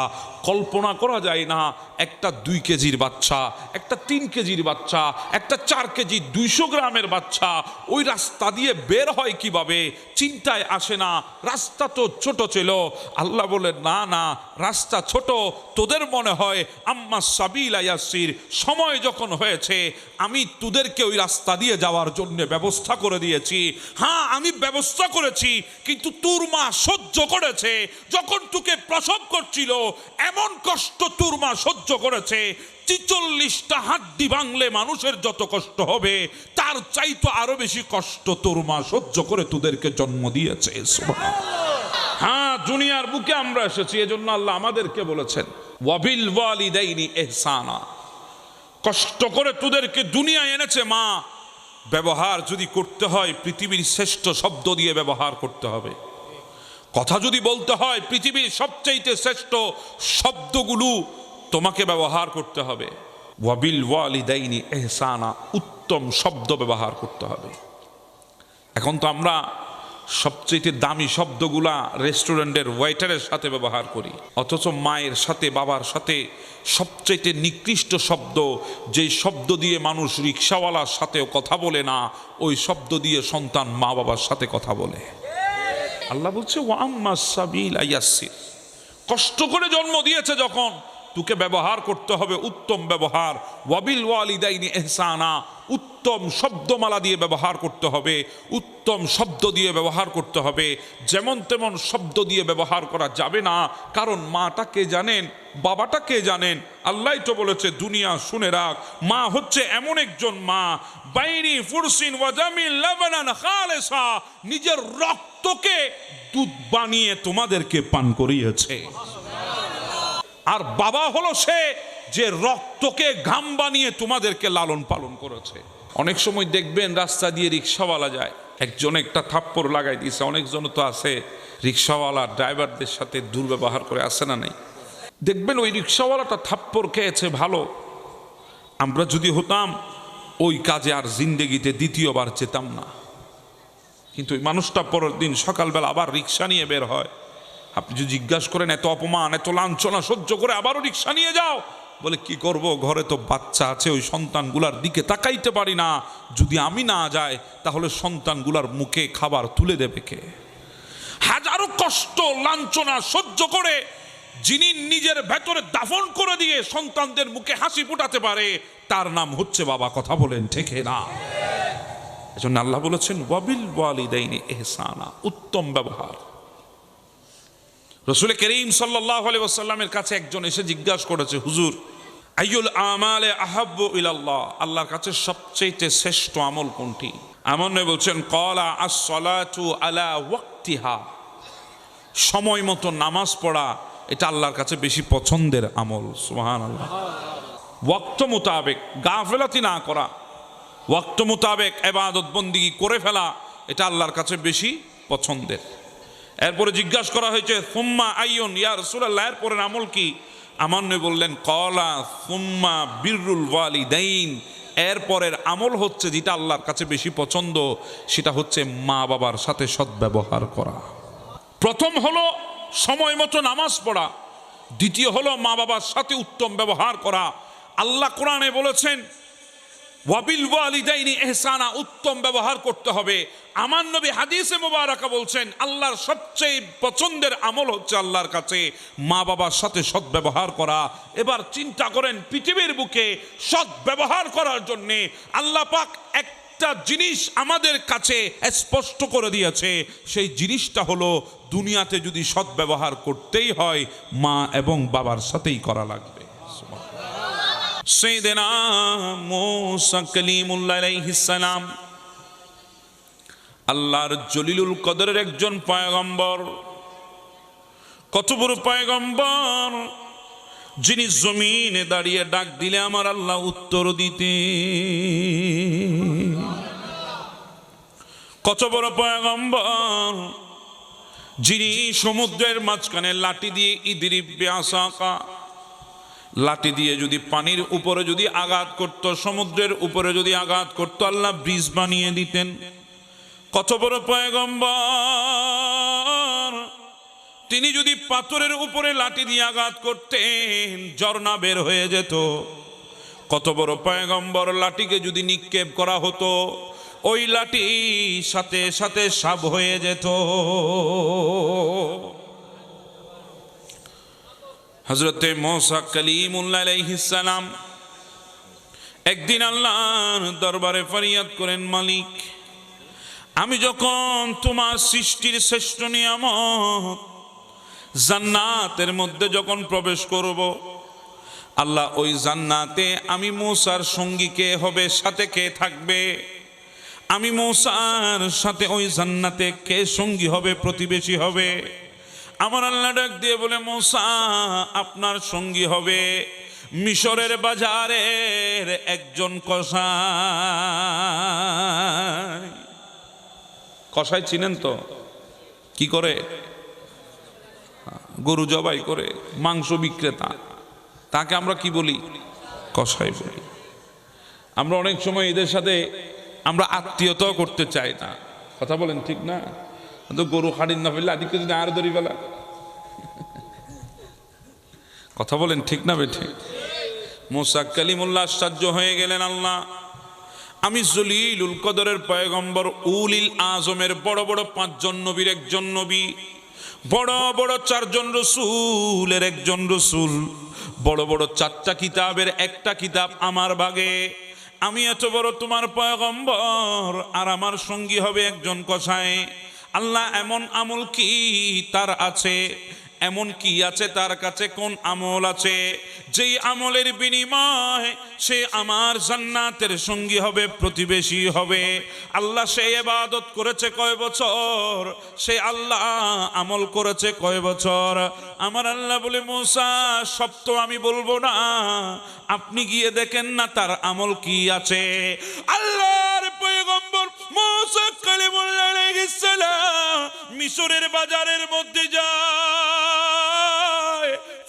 কল্পনা করা যায় না। একটা 2 কেজির বাচ্চা, একটা 3 কেজির বাচ্চা, একটা 4 কেজি 200 গ্রামের বাচ্চা ওই রাস্তা দিয়ে বের হয় কিভাবে, চিন্তায় আসে না। রাস্তা তো ছোট ছিল। আল্লাহ বলে না না, রাস্তা ছোট, তোদের মনে হয় আম্মা সাবিলা ইয়াসির, সময় যখন হয়েছে আমি তোদেরকে ওই রাস্তা দিয়ে যাওয়ার জন্য ব্যবস্থা করে দিয়েছি। হ্যাঁ আমি ব্যবস্থা করেছি, কিন্তু তোর মা সহ্য করেছে। যখন তোকে প্রসব করছিল এমন কষ্ট তোর মা সহ্য করেছে, 43টা হাড্ডি ভাঙলে মানুষের যত কষ্ট হবে তার চাইতো আরো বেশি কষ্ট তোর মা সহ্য করে তোদেরকে জন্ম দিয়েছে। হ্যাঁ, দুনিয়ার বুকে আমরা এসেছি, এজন্য আল্লাহ আমাদেরকে বলেছেন ওয়াবিল ওয়ালিদাইনি ইহসানা, কষ্ট করে তোদেরকে দুনিয়ায় এনেছে মা। ব্যবহার যদি করতে হয় পৃথিবীর শ্রেষ্ঠ শব্দ দিয়ে ব্যবহার করতে হবে। কথা যদি বলতে হয় পৃথিবীর সবচাইতে শ্রেষ্ঠ শব্দগুলো তোমাকে ব্যবহার করতে হবে। ওয়াবিল ওয়ালিদাইনি ইহসানা, উত্তম শব্দ ব্যবহার করতে হবে। এখন তো আমরা সবচেয়ে দামি শব্দগুলা রেস্টুরেন্টের ওয়েটারের সাথে ব্যবহার করি, অথচ মায়ের সাথে বাবার সাথে সবচেয়ে নিকৃষ্ট শব্দ, যেই শব্দ দিয়ে মানুষ রিক্সাওয়ালার সাথেও কথা বলে না, ওই শব্দ দিয়ে সন্তান মা বাবার সাথে কথা বলে। আল্লাহ বলছে ওয়া আম্মা সাবিলা ইয়াসির, কষ্ট করে জন্ম দিয়েছে যখন, তোকে ব্যবহার করতে হবে উত্তম ব্যবহার। ওয়াবিল ওয়ালিদাইনি ইহসানা, উত্তম শব্দমালা দিয়ে ব্যবহার করতে হবে, উত্তম শব্দ দিয়ে ব্যবহার করতে হবে। যেমন তেমন শব্দ দিয়ে ব্যবহার করা যাবে না, কারণ মাটা কে জানেন, বাবাটা কে জানেন। আল্লাহ তো বলেছে দুনিয়া শুনে রাখ, মা হচ্ছে এমন একজন মা, বাইনি ফুরসিন ওয়াজামিল লাবানান খালেসা, নিজের রক্তকে দুধ বানিয়ে তোমাদেরকে পান করিয়েছে। আর বাবা হলো সে যে রক্তকে ঘাম বানিয়ে তোমাদেরকে লালন পালন করেছে। অনেক সময় দেখবেন রাস্তা দিয়ে রিক্সাওয়ালা যায়, একজন একটা থাপ্পড় লাগাই দিয়েছে, অনেকজন তো আছে রিক্সাওয়ালা ড্রাইভারদের সাথে দুর্ব্যবহার করে, আসে না নাই? দেখবেন ওই রিক্সাওয়ালাটা থাপ্পড় খেয়েছে ভালো, আমরা যদি হতাম ওই কাজে আর জিন্দেগিতে দ্বিতীয়বার যেতাম না। কিন্তু ওই মানুষটা পরের দিন সকালবেলা আবার রিক্সা নিয়ে বের হয়। আপনি যদি জিজ্ঞাসা করেন এত অপমান এত লাঞ্ছনা সহ্য করে আবারও রিক্সা নিয়ে যাও, বলে কি করব, ঘরে তো বাচ্চা আছে, ওই সন্তানগুলার দিকে তাকাইতে পারি না, যদি আমি না যাই তাহলে সন্তানগুলার মুখে খাবার তুলে দেবে কে? হাজারো কষ্ট লাঞ্ছনা সহ্য করে যিনি নিজের ভেতরে দাফন করে দিয়ে সন্তানদের মুখে হাসি ফুটাতে পারে তার নাম হচ্ছে বাবা। কথা বলেন ঠিক না? এজন্য আল্লাহ বলেছেন ওয়াবিল ওয়ালিদাইনি ইহসানা, উত্তম ব্যবহার। রাসূল করিম সাল্লাল্লাহু আলাইহি ওয়াসাল্লামের কাছে একজন এসে জিজ্ঞাসা করেছে, হুজুর আইয়ুল আমালে আহাব্বু ইলাল্লাহ, আল্লাহর কাছে সবচেয়ে শ্রেষ্ঠ আমল কোনটি? আমার নবী বলছেন ক্বালা আস-সালাতু আলা ওয়াক্তিহা, সময় মতো নামাজ পড়া এটা আল্লাহর কাছে বেশি পছন্দের আমল। সুবহানাল্লাহ। ওয়াক্ত মোতাবেক গাফেলাতি না করা, ওয়াক্ত মোতাবেক ইবাদত বন্দেগী করে ফেলা, এটা আল্লাহর কাছে বেশি পছন্দের। এরপরে জিজ্ঞাসা করা হয়েছে সুম্মা আইয়ুন, ইয়া রাসূলুল্লাহ এরপরের আমল কি? আমার নবী বললেন ক্বালা সুম্মা বিররুল ওয়ালিদাইন, এরপরের আমল হচ্ছে যেটা আল্লাহর কাছে বেশি পছন্দ, সেটা হচ্ছে মা বাবার সাথে সদ্ব্যবহার করা। প্রথম হলো সময় মতো নামাজ পড়া, দ্বিতীয় হলো মা বাবার সাথে উত্তম ব্যবহার করা। আল্লাহ কোরআনে বলেছেন ওয়াবিল ওয়ালিদাইনি ইহসানা, উত্তম ব্যবহার করতে হবে। আমার নবী হাদিসে মুবারাকা বলছেন আল্লাহর সবচেয়ে পছন্দের আমল হচ্ছে আল্লাহর কাছে মা বাবার সাথে সদ্ব্যবহার করা। এবার চিন্তা করেন পৃথিবীর বুকে সদ্ব্যবহার করার জন্যে আল্লাহ পাক একটা জিনিস আমাদের কাছে স্পষ্ট করে দিয়েছে, সেই জিনিসটা হলো দুনিয়াতে যদি সদ্ব্যবহার করতেই হয় মা এবং বাবার সাথেই করা লাগবে। সাইয়েদেনা মূসা কালিমুল্লাহ আলাইহিস সালাম আল্লাহর জলিলুল কদরের একজন পয়গম্বর। কত বড় পয়গম্বর, যিনি জমিনে দাঁড়িয়ে ডাক দিলে আমার আল্লাহ উত্তর দিতে। কত বড় পয়গম্বর, যিনি সমুদ্রের মাঝখানে লাঠি দিয়ে ইদরিব বিআসাকা, লাঠি দিয়ে যদি পানির উপরে যদি আঘাত করত, সমুদ্রের উপরে যদি আঘাত করত, আল্লাহ ব্রিজ বানিয়ে দিতেন। কত বড় পয়গম্বর, তিনি যদি পাথরের উপরে লাঠি দিয়ে আঘাত করতেন ঝর্ণা বের হয়ে যেত। কত বড় পয়গম্বর, লাঠিকে যদি নিক্ষেপ করা হতো ওই লাঠি সাথে সাথে সাপ হয়ে যেত। হযরতে মূসা কালিমুল্লাহ আলাইহিস সালাম একদিন আল্লাহর দরবারে ফরিয়াদ করেন, মালিক আমি যখন তোমার সৃষ্টির শ্রেষ্ঠ নিয়ামত জান্নাতের মধ্যে যখন প্রবেশ করব, আল্লাহ ওই জান্নাতে আমি মূসার সঙ্গী কে হবে, সাথে কে থাকবে? আমি মূসার সাথে ওই জান্নাতে কে সঙ্গী হবে, প্রতিবেশী হবে? আমার আল্লাহ ডাক দিয়ে বলে, মূসা আপনার সঙ্গী হবে মিশরের বাজারের একজন কসাই। কসাই চিনেন তো? কি করে? গরু জবাই করে, মাংস বিক্রেতা, তাকে আমরা কি বলি? কসাই বলি। আমরা অনেক সময় এদের সাথে আমরা আত্মীয়তা করতে চাই না, কথা বলেন ঠিক না? তো গরু হাড়ির না ফেললে আদিকে যদি আর ধরি ফেলা, কথা বলেন ঠিক না বেঠে? মূসা কালিমুল্লাহ আশ্চর্য হয়ে গেলেন, আল্লাহ আমি জলিলুল কদরের পয়গম্বর, উলিল আজমের বড় বড় 5 জন নবীর একজন নবী, বড় বড় 4 জন রসুলের একজন রসুল, বড় বড় 4টা কিতাবের একটা কিতাব আমার ভাগে। আমি এত বড় তোমার পয়গম্বর, আর আমার সঙ্গী হবে একজন কসাই। আল্লাহ এমন আমল কি তার আছে, এমন কি আছে তার কাছে, কোন আমল আছে যেই আমলের বিনিময় সে আমার জান্নাতের সঙ্গী হবে, প্রতিবেশী হবে? আল্লাহ সে ইবাদত করেছে কয় বছর, সে আল্লাহ আমল করেছে কয় বছর? আমার আল্লাহ বলে, মূসা সব তো আমি বলবো না, আপনি গিয়ে দেখেন না তার আমল কি আছে। আল্লাহর পয়গম্বর মূসা কালিমুল্লাহ আলাইহিস সালাম মিশরের বাজারের মধ্যে যায়,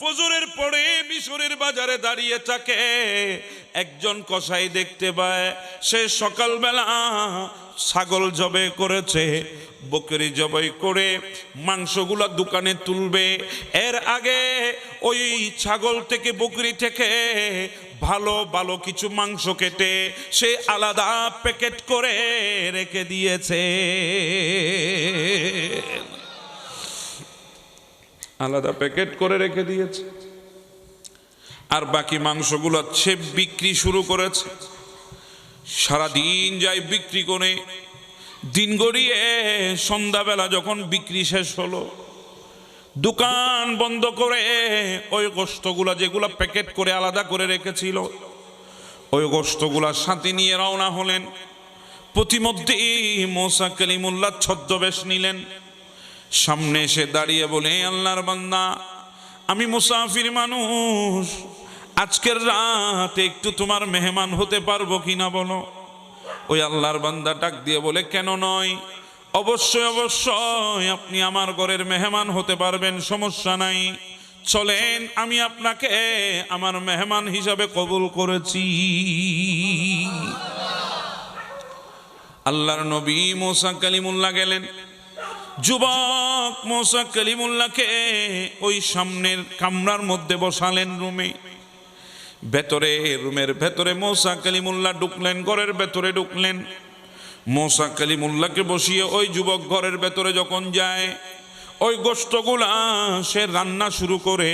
ফজরের পরে মিশরের বাজারে দাঁড়িয়ে থাকে। একজন কসাই দেখতে পায়, সে সকালবেলা ছাগল জবাই করেছে, বকরি জবাই করে মাংসগুলো দোকানে তুলবে। এর আগে ওই ছাগল থেকে বকরি থেকে ভালো ভালো কিছু মাংস কেটে সে আলাদা প্যাকেট করে রেখে দিয়েছে, আলাদা প্যাকেট করে রেখে দিয়েছে। আর বাকি মাংসগুলো সে বিক্রি শুরু করেছে। সারাদিন যায় বিক্রি করে, দিন গড়িয়ে সন্ধ্যাবেলা যখন বিক্রি শেষ হলো, দোকান বন্ধ করে ওই গোশতগুলা যেগুলা প্যাকেট করে আলাদা করে রেখেছিল ওই গোশতগুলা সাথে নিয়ে রওনা হলেন। প্রতিমধ্যেই মূসা কালিমুল্লাহ ছদ্মবেশ নিলেন, সামনে এসে দাঁড়িয়ে বলে, আল্লাহর বান্দা আমি মুসাফির মানুষ, আজকের রাতে একটু তোমার মেহমান হতে পারবো কিনা বলো? ওই আল্লাহর বান্দা ডাক দিয়ে বলে, কেন নয়, অবশ্যই অবশ্যই আপনি আমার ঘরের মেহমান হতে পারবেন, সমস্যা নাই, চলেন আমি আপনাকে আমার মেহমান হিসাবে কবুল করেছি। আল্লাহর নবী মূসা কালিমুল্লাহ গেলেন। যুবক মূসা কালিমুল্লাহকে ওই সামনের কামরার মধ্যে বসালেন, রুমে ভেতরে, রুমের ভেতরে মূসা কালিমুল্লাহ ঢুকলেন, ঘরের ভেতরে ঢুকলেন। মূসা কালিমুল্লাহকে বসিয়ে ওই যুবক ঘরের ভেতরে যখন যায়, ওই গোশতগুলা সে রান্না শুরু করে,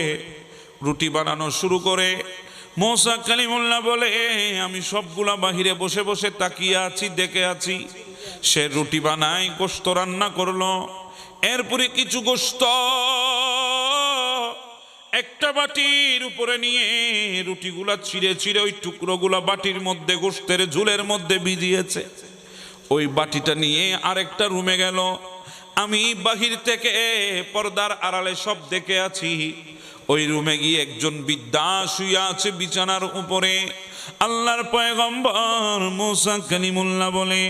রুটি বানানো শুরু করে, মুসা কালিমুল্লাহ বলে, আমি সবগুলা বাহিরে বসে বসে তাকিয়ে আছি, দেখে আছি। সে রুটি বানায়, গোশত রান্না করলো। এরপরে কিছু গোশত একটা বাটির উপরে নিয়ে রুটিগুলা ছিঁড়ে ছিঁড়ে ওই টুকরোগুলা বাটির মধ্যে গোশতের ঝুলের মধ্যে ভিজিয়েছে। ওই বাটিটা নিয়ে আরেকটা রুমে গেল। আমি বাহির থেকে পর্দার আড়ালে সব দেখে আছি। ওই রুমে গিয়ে একজন বৃদ্ধা শুয়ে আছে বিছানার উপরে। আল্লাহর পয়গম্বর মুসা কালিমুল্লাহ বলে,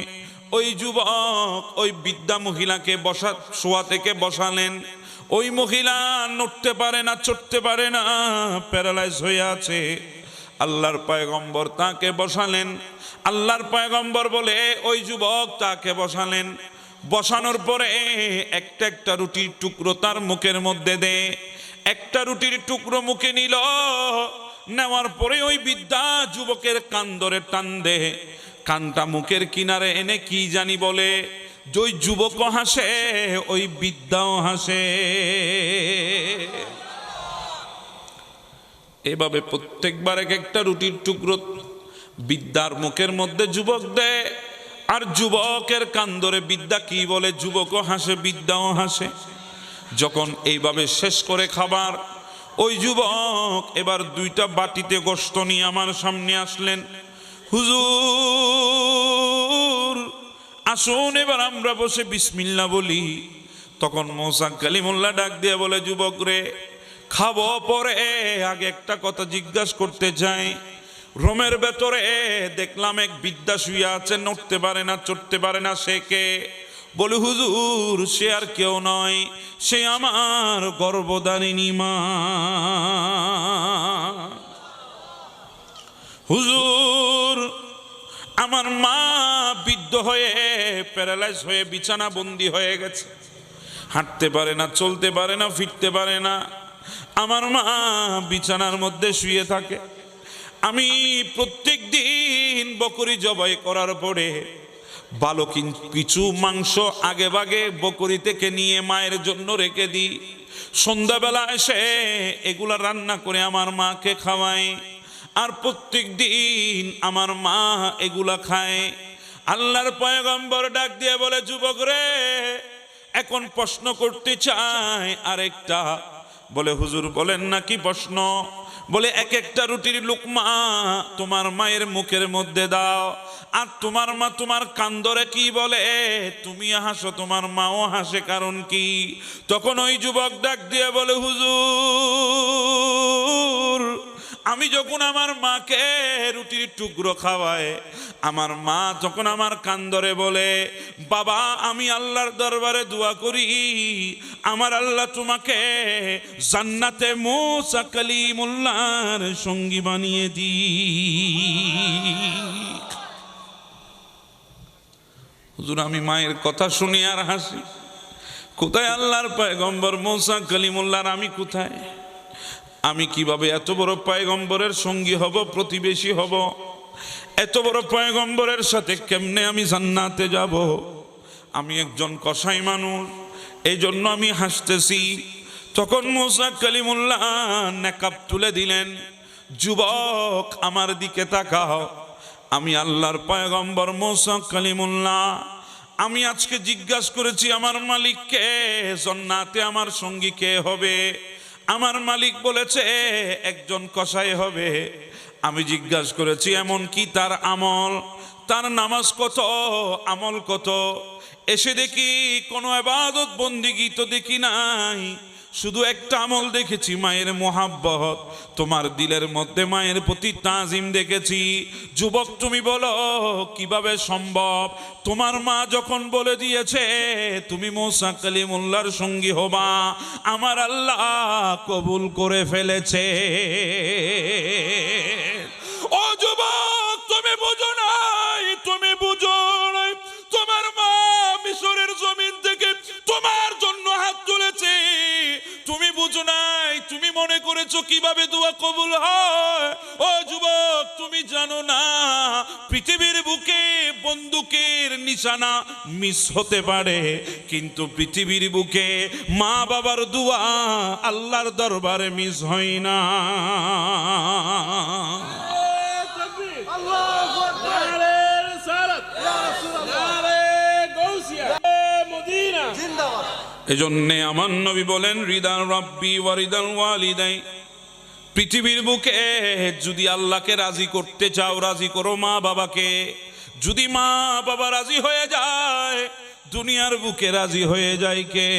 ওই যুবক ওই বৃদ্ধা মহিলাকে শোয়া থেকে বসালেন। ওই মহিলা নড়তে পারে না, চড়তে পারে না, প্যারালাইজ হয়ে আছে। আল্লাহর পয়গম্বর তাকে বসালেন। আল্লাহর পয়গম্বর বলে, ওই যুবক তাকে বসালেন। বসানোর পরে একটা একটা রুটির টুকরো তার মুখের মধ্যে দে। একটা রুটির টুকরো মুখে নিল। নেওয়ার পরে ওই বৃদ্ধা যুবকের কান ধরে টান দে। কানটা মুখের কিনারে এনে কি জানি বলে। ওই যুবকও হাসে, ওই বৃদ্ধাও হাসে। এভাবে প্রত্যেকবার এক একটা রুটির টুকরো বৃদ্ধার মুখের মধ্যে যুবক দেয়। আর যুবকের কান ধরে বৃদ্ধা কি বলে, যুবকও হাসে, বৃদ্ধাও হাসে। যখন এইভাবে শেষ করে খাবার, ওই যুবক এবার দুইটা বাটিতে গোশত নিয়ে আমার সামনে আসলেন। হুজুর আসুন এবার আমরা বসে বিসমিল্লাহ বলি। তখন মুসা কালিমুল্লাহ ডাক দিয়ে বলে, যুবক রে, খাবো পরে আগে একটা কথা জিজ্ঞাসা করতে চাই। রোমের ভেতরে দেখলাম এক বৃদ্ধা শুয়ে আছে, নড়তে পারে না, চড়তে পারে না। সে কে? বলে, হুজুর সে আর কেউ নয়, সে আমার গর্ভধারিণী মা। হুজুর আমার মা বৃদ্ধ হয়ে প্যারালাইজ হয়ে বিছানা বন্দী হয়ে গেছে। হাঁটতে পারে না, চলতে পারে না, ফিরতে পারে না। আমার মা বিছানার মধ্যে শুয়ে থাকে। আমি প্রত্যেক দিন বকরি জবাই করার পরে ভালো কিছু মাংস আগে ভাগে বকরি থেকে নিয়ে মায়ের জন্য রেখে দিই। সন্ধ্যাবেলা এসে এগুলা রান্না করে আমার মাকে খাওয়াই। আর প্রত্যেক দিন আমার মা এগুলা খায়। আল্লাহর পয়গম্বর ডাক দিয়ে বলে, যুবক রে, এখন প্রশ্ন করতে চাই আরেকটা। বলে, হুজুর বলেন না, কি প্রশ্ন? বলে, এক একটা রুটির লুকমা তোমার মায়ের মুখের মধ্যে দাও। আর তোমার মা তোমার কান ধরে কি বলে? তুমি হাসো, তোমার মাও হাসে, কারণ কি? তখন ওই যুবক ডাক দিয়ে বলে, হুজুর আমি যখন আমার মাকে রুটির টুকরো খাওয়াই, আমার মা যখন আমার কান ধরে বলে, বাবা আমি আল্লাহর দরবারে দোয়া করি, আমার আল্লাহ তোমাকে জান্নাতে মুসা কালিমুল্লাহর সঙ্গী বানিয়ে দি। হুজুর আমি মায়ের কথা শুনি আর হাসি। কোথায় আল্লাহর পয়গম্বর মুসা কালিমুল্লাহর আমি কোথায়? আমি কিভাবে এত বড় পয়গম্বরের সঙ্গী হব, প্রতিবেশী হব? এত বড় পয়গম্বরের সাথে কেমনে আমি জান্নাতে যাব? আমি একজন কসাই মানুষ, এই জন্য আমি হাসতেছি। তখন মুসা কালিমুল্লাহ নেকাব তুলে দিলেন। যুবক আমার দিকে তাকাও। আমি আল্লাহর পয়গম্বর মুসা কালিমুল্লাহ, আমি আজকে জিজ্ঞাসা করেছি আমার মালিককে, জান্নাতে আমার সঙ্গী কে হবে? আমার মালিক বলেছে একজন কসাই হবে। আমি জিজ্ঞাসা করেছি এমন কি তার আমল, তার নামাজ কত, আমল কত? এসে দেখি কোনো ইবাদত বন্দেগী তো দেখি নাই, শুধু একটা আমল দেখেছি, মায়ের মোহাব্বত। তোমার দিলের মধ্যে মায়ের প্রতি তাজিম দেখেছি। যুবক তুমি বলো কিভাবে সম্ভব? তোমার মা যখন বলে দিয়েছে তুমি মুসা কালিমুল্লাহর সঙ্গী হবা, আমার আল্লাহ কবুল করে ফেলেছে। ও যুবক তুমি বুঝো নাই, তুমি বুঝো নাই, তোমার মা মিশরের জমিন থেকে তোমার জন্য হাত তুলেছে, তুমি বুঝো নাই। তুমি মনে করেছো কিভাবে দোয়া কবুল হয়? ও যুবক তুমি জানো না পৃথিবীর বুকে বন্দুকের নিশানা মিস হতে পারে, কিন্তু পৃথিবীর বুকে মা বাবার দোয়া আল্লাহর দরবারে মিস হয় না। এজন্যে আমার নবী বলেন রিদাল রাব্বি ওয়া রিদাল ওয়ালিদাই, পৃথিবীর বুকে যদি আল্লাহকে রাজি করতে চাও রাজি করো মা বাবাকে। যদি মা বাবা রাজি হয়ে যায় দুনিয়ার বুকে রাজি হয়ে যায় কে?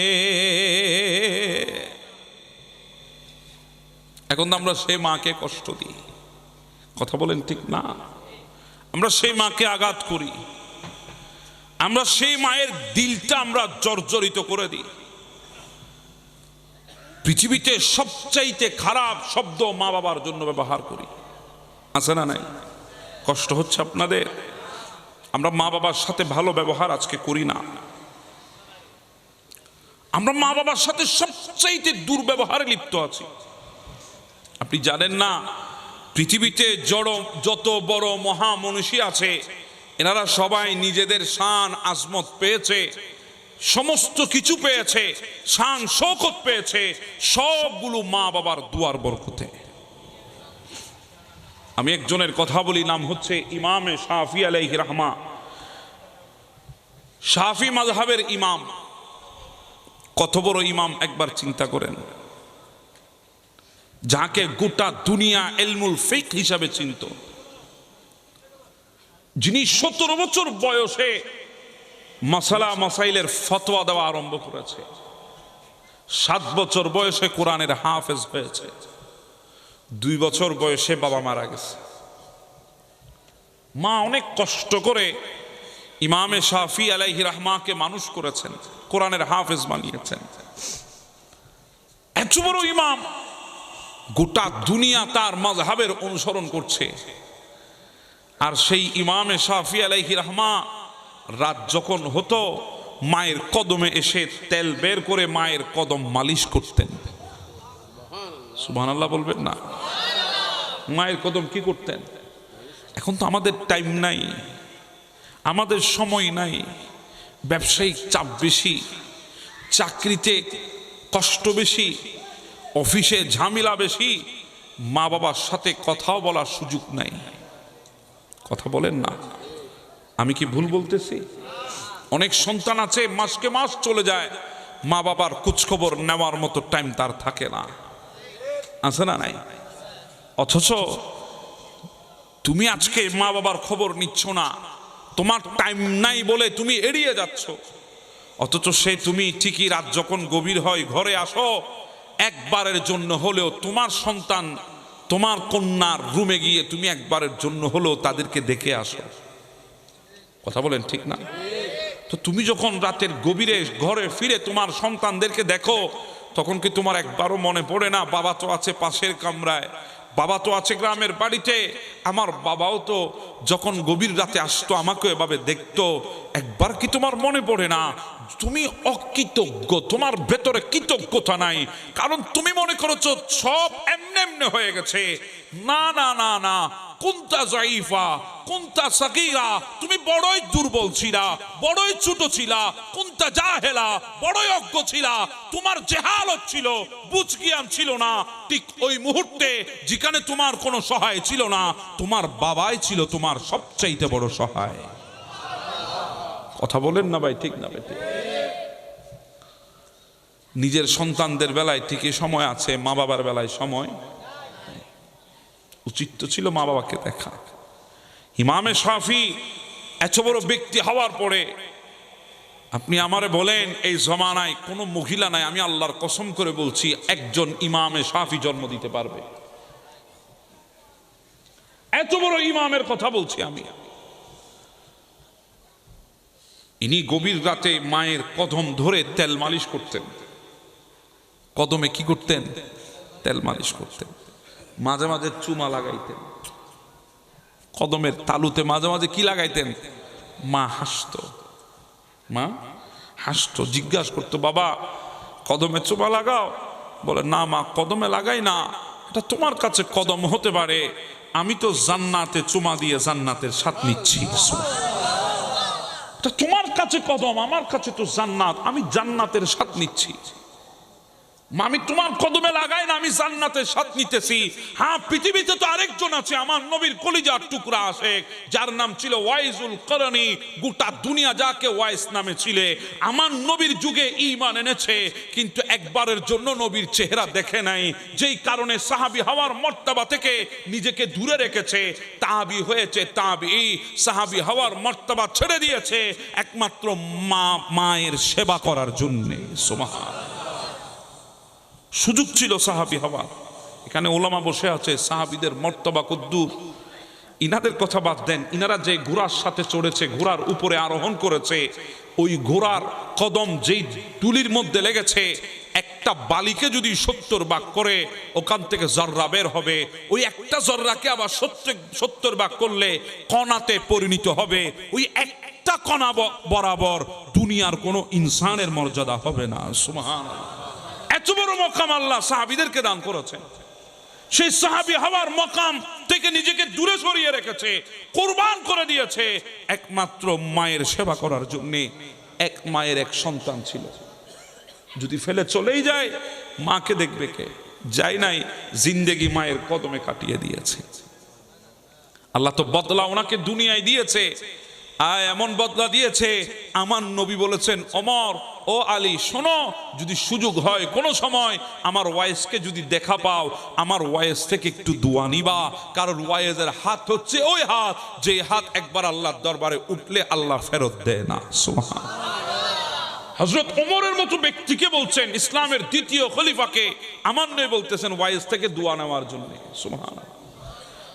এখন তো আমরা সেই মাকে কষ্ট দিই, কথা বলেন ঠিক না? আমরা সেই মাকে আঘাত করি, আমরা সেই মায়ের দিলটা আমরা জর্জরিত করে দিই। পৃথিবীতে সবচাইতে খারাপ শব্দ মা বাবার জন্য ব্যবহার করি, আছে না নাই? কষ্ট হচ্ছে আপনাদের? আমরা মা বাবার সাথে ভালো ব্যবহার আজকে করি না। আমরা মা বাবার সাথে সবচাইতে দুর্ব্যবহারে লিপ্ত আছি। আপনি জানেন না পৃথিবীতে যত বড় মহামনীষী আছে এনারা সবাই নিজেদের শান আজমত পেয়েছে, সমস্ত কিছু পেয়েছে, শান শৌকত পেয়েছে, সবগুলো মা বাবার দুয়ার বরকতে। আমি একজনের কথা বলি, নাম হচ্ছে ইমামে শাফি আলাইহি রাহমা। শাফি মাযহাবের ইমাম, কত বড় ইমাম একবার চিন্তা করেন। যাকে গোটা দুনিয়া ইলমুল ফিকহ হিসাবে চিনত, যিনি 17 বছর বয়সে মাসালা মাসাইলের ফতোয়া দেওয়া আরম্ভ করেছে, 7 বছর বয়সে কোরআনের হাফেজ হয়েছে, 2 বছর বয়সে বাবা মারা গেছে। মা অনেক কষ্ট করে ইমামে শাফি আলাইহি রাহমাকে মানুষ করেছেন, কোরআনের হাফেজ বানিয়েছেন। এত বড় ইমাম, গোটা দুনিয়া তার মাযহাবের অনুসরণ করছে। আর সেই ইমামে শাফি আলাইহি রাহমা রাত যখন হতো মায়ের কদমে এসে তেল বের করে মায়ের কদম মালিশ করতেন। সুবহানাল্লাহ বলবেন না? মায়ের কদম কি করতেন? এখন তো আমাদের টাইম নাই, আমাদের সময় নাই, ব্যবসায়িক চাপ বেশি, চাকরিতে কষ্ট বেশি, অফিসে ঝামেলা বেশি, মা বাবার সাথে কথাও বলার সুযোগ নাই। কথা বলেন না? আমি কি ভুল বলতেছি? অনেক সন্তান আছে মাসকে মাস চলে যায়, মা বাবার খোঁজখবর নেওয়ার মতো টাইম তার থাকে না, আছে না নাই? অথচ তুমি আজকে মা বাবার খবর নিচ্ছ না, তোমার টাইম নাই বলে তুমি এড়িয়ে যাচ্ছ। অথচ তুমি ঠিকই রাত যখন গভীর হয় ঘরে আসো, একবারের জন্য হলেও তোমার সন্তান তোমার কন্যার রুমে গিয়ে তুমি একবারের জন্য হলেও তাদেরকে দেখে আসো। কথা বলেন ঠিক না? তো তুমি যখন রাতের গভীরে ঘরে ফিরে তোমার সন্তানদেরকে দেখো, তখন কি তোমার একবারও মনে পড়ে না বাবা তো আছে পাশের কামরায়, বাবা তো আছে গ্রামের বাড়িতে, আমার বাবাও তো যখন গভীর রাতে আসতো আমাকে এভাবে দেখতো, একবার কি তোমার মনে পড়ে না? তুমি অকৃতজ্ঞ, তোমার ভেতরে কৃতজ্ঞতা নাই, কারণ তুমি মনে করেছো সব এমনি এমনি হয়ে গেছে। না না না না, কুনতা যায়ীফা কুনতা সাগীরা, তুমি বড়ই দুর্বল ছিলা, বড়ই ছোট ছিলা, কুনতা জাহেলা, বড়ই অজ্ঞ ছিলা, তোমার জাহালত ছিল, বুঝ জ্ঞান ছিল না। ঠিক ওই মুহূর্তে যেখানে তোমার কোনো সহায় ছিল না, তোমার বাবাই ছিল তোমার সবচাইতে বড় সহায়। কথা বলেন না ভাই? ঠিক না ভাই? ঠিক। নিজের সন্তানদের বেলায় ঠিকই সময় আছে, মা বাবার বেলায় সময়। উচিত তো ছিল মা বাবাকে দেখা। ইমামে শাফি এত বড় ব্যক্তি হওয়ার পরে আপনি আমারে বলেন এই জমানায় কোনো মহিলা নাই, আমি আল্লাহর কসম করে বলছি, একজন ইমামে শাফি জন্ম দিতে পারবে? এত বড় ইমামের কথা বলছি আমি। ইনি গভীর রাতে মায়ের কদম ধরে তেল মালিশ করতেন। কদমে কি করতেন? তেল মালিশ করতেন। মাঝে মাঝে চুমা লাগাইতেন, কদমের তালুতে মাঝে মাঝে কি লাগাইতেন? মা হাসতো, মা হাসতো, জিজ্ঞাসা করতো বাবা কদমে চুমা লাগাও? বলে না মা, কদমে লাগাই না, এটা তোমার কাছে কদম হতে পারে, আমি তো জান্নাতে চুমা দিয়ে জান্নাতের স্বাদ নিচ্ছি। তোমার কাছে কদম, আমার কাছে তো জান্নাত, আমি জান্নাতের স্বাদ নিচ্ছি। আমি তোমার কদমে লাগাই না, আমি জান্নাতের স্বাদ নিতেছি। হ্যাঁ, পৃথিবীতে তো আরেকজন আছে, আমার নবীর কলিজার টুকরা আশেক, যার নাম ছিল ওয়াইজুল করণী। গোটা দুনিয়া যাকে ওয়াইস নামে ছিলে, আমার নবীর যুগে ঈমান এনেছে, কিন্তু একবারের জন্য নবীর চেহারা দেখে নাই, যেই কারণে সাহাবী হওয়ার মর্তবা থেকে নিজেকে দূরে রেখেছে। তাবি হয়েছে তাবি, সাহাবী হওয়ার মর্তবা ছেড়ে দিয়েছে একমাত্র মায়ের সেবা করার জন্য। সুবহানাল্লাহ। সুযোগ ছিল সাহাবী হওয়া। এখানে ওলামা বসে আছে, সাহাবীদের মর্তবা কদ্দুর। ইনাদের কথা বাদ দেন, ইনারা যে ঘোড়ার সাথে চড়েছে, ঘোড়ার উপরে আরোহণ করেছে, ওই ঘোড়ার কদম যেই তুলির মধ্যে লেগেছে, একটা বালিকে যদি 70 ভাগ করে ওখান থেকে জর্রা বের হবে, ওই একটা জর্রাকে আবার 70 ভাগ করলে কণাতে পরিণত হবে। ওই একটা কণা বরাবর দুনিয়ার কোনো ইনসানের মর্যাদা হবে না। সুবহানাল্লাহ। এত বড় মকাম আল্লাহ সাহাবীদেরকে দান করেছেন। সেই সাহাবী হওয়ার মকাম থেকে নিজেকে দূরে সরিয়ে রেখেছে, কুরবান করে দিয়েছে একমাত্র মায়ের সেবা করার জন্য। এক মায়ের এক সন্তান ছিল, যদি ফেলে চলেই যায় মাকে দেখবে কে? যায় নাই, জিন্দেগি মায়ের কদমে কাটিয়ে দিয়েছে। আল্লাহ তো বদলা ওনাকে দুনিয়ায় দিয়েছে, এমন বদলা দিয়েছে। আমার নবী বলেছেন, ওমর ও আলী শোনো, যদি সুযোগ হয় কোনো সময় আমার ওয়াইসকে যদি দেখা পাও, আমার ওয়াইস থেকে একটু দোয়া নিবা, কারণ ওয়াইসের হাত হচ্ছে ওই হাত যে হাত একবার আল্লাহর দরবারে উঠলে আল্লাহ ফেরত দেয় না। সুবহানাল্লাহ। হযরত ওমরের মতো ব্যক্তিকে বলছেন, ইসলামের দ্বিতীয় খলিফাকে আমার নবী বলতেছেন ওয়াইস থেকে দোয়া নেওয়ার জন্য। সুবহানাল্লাহ।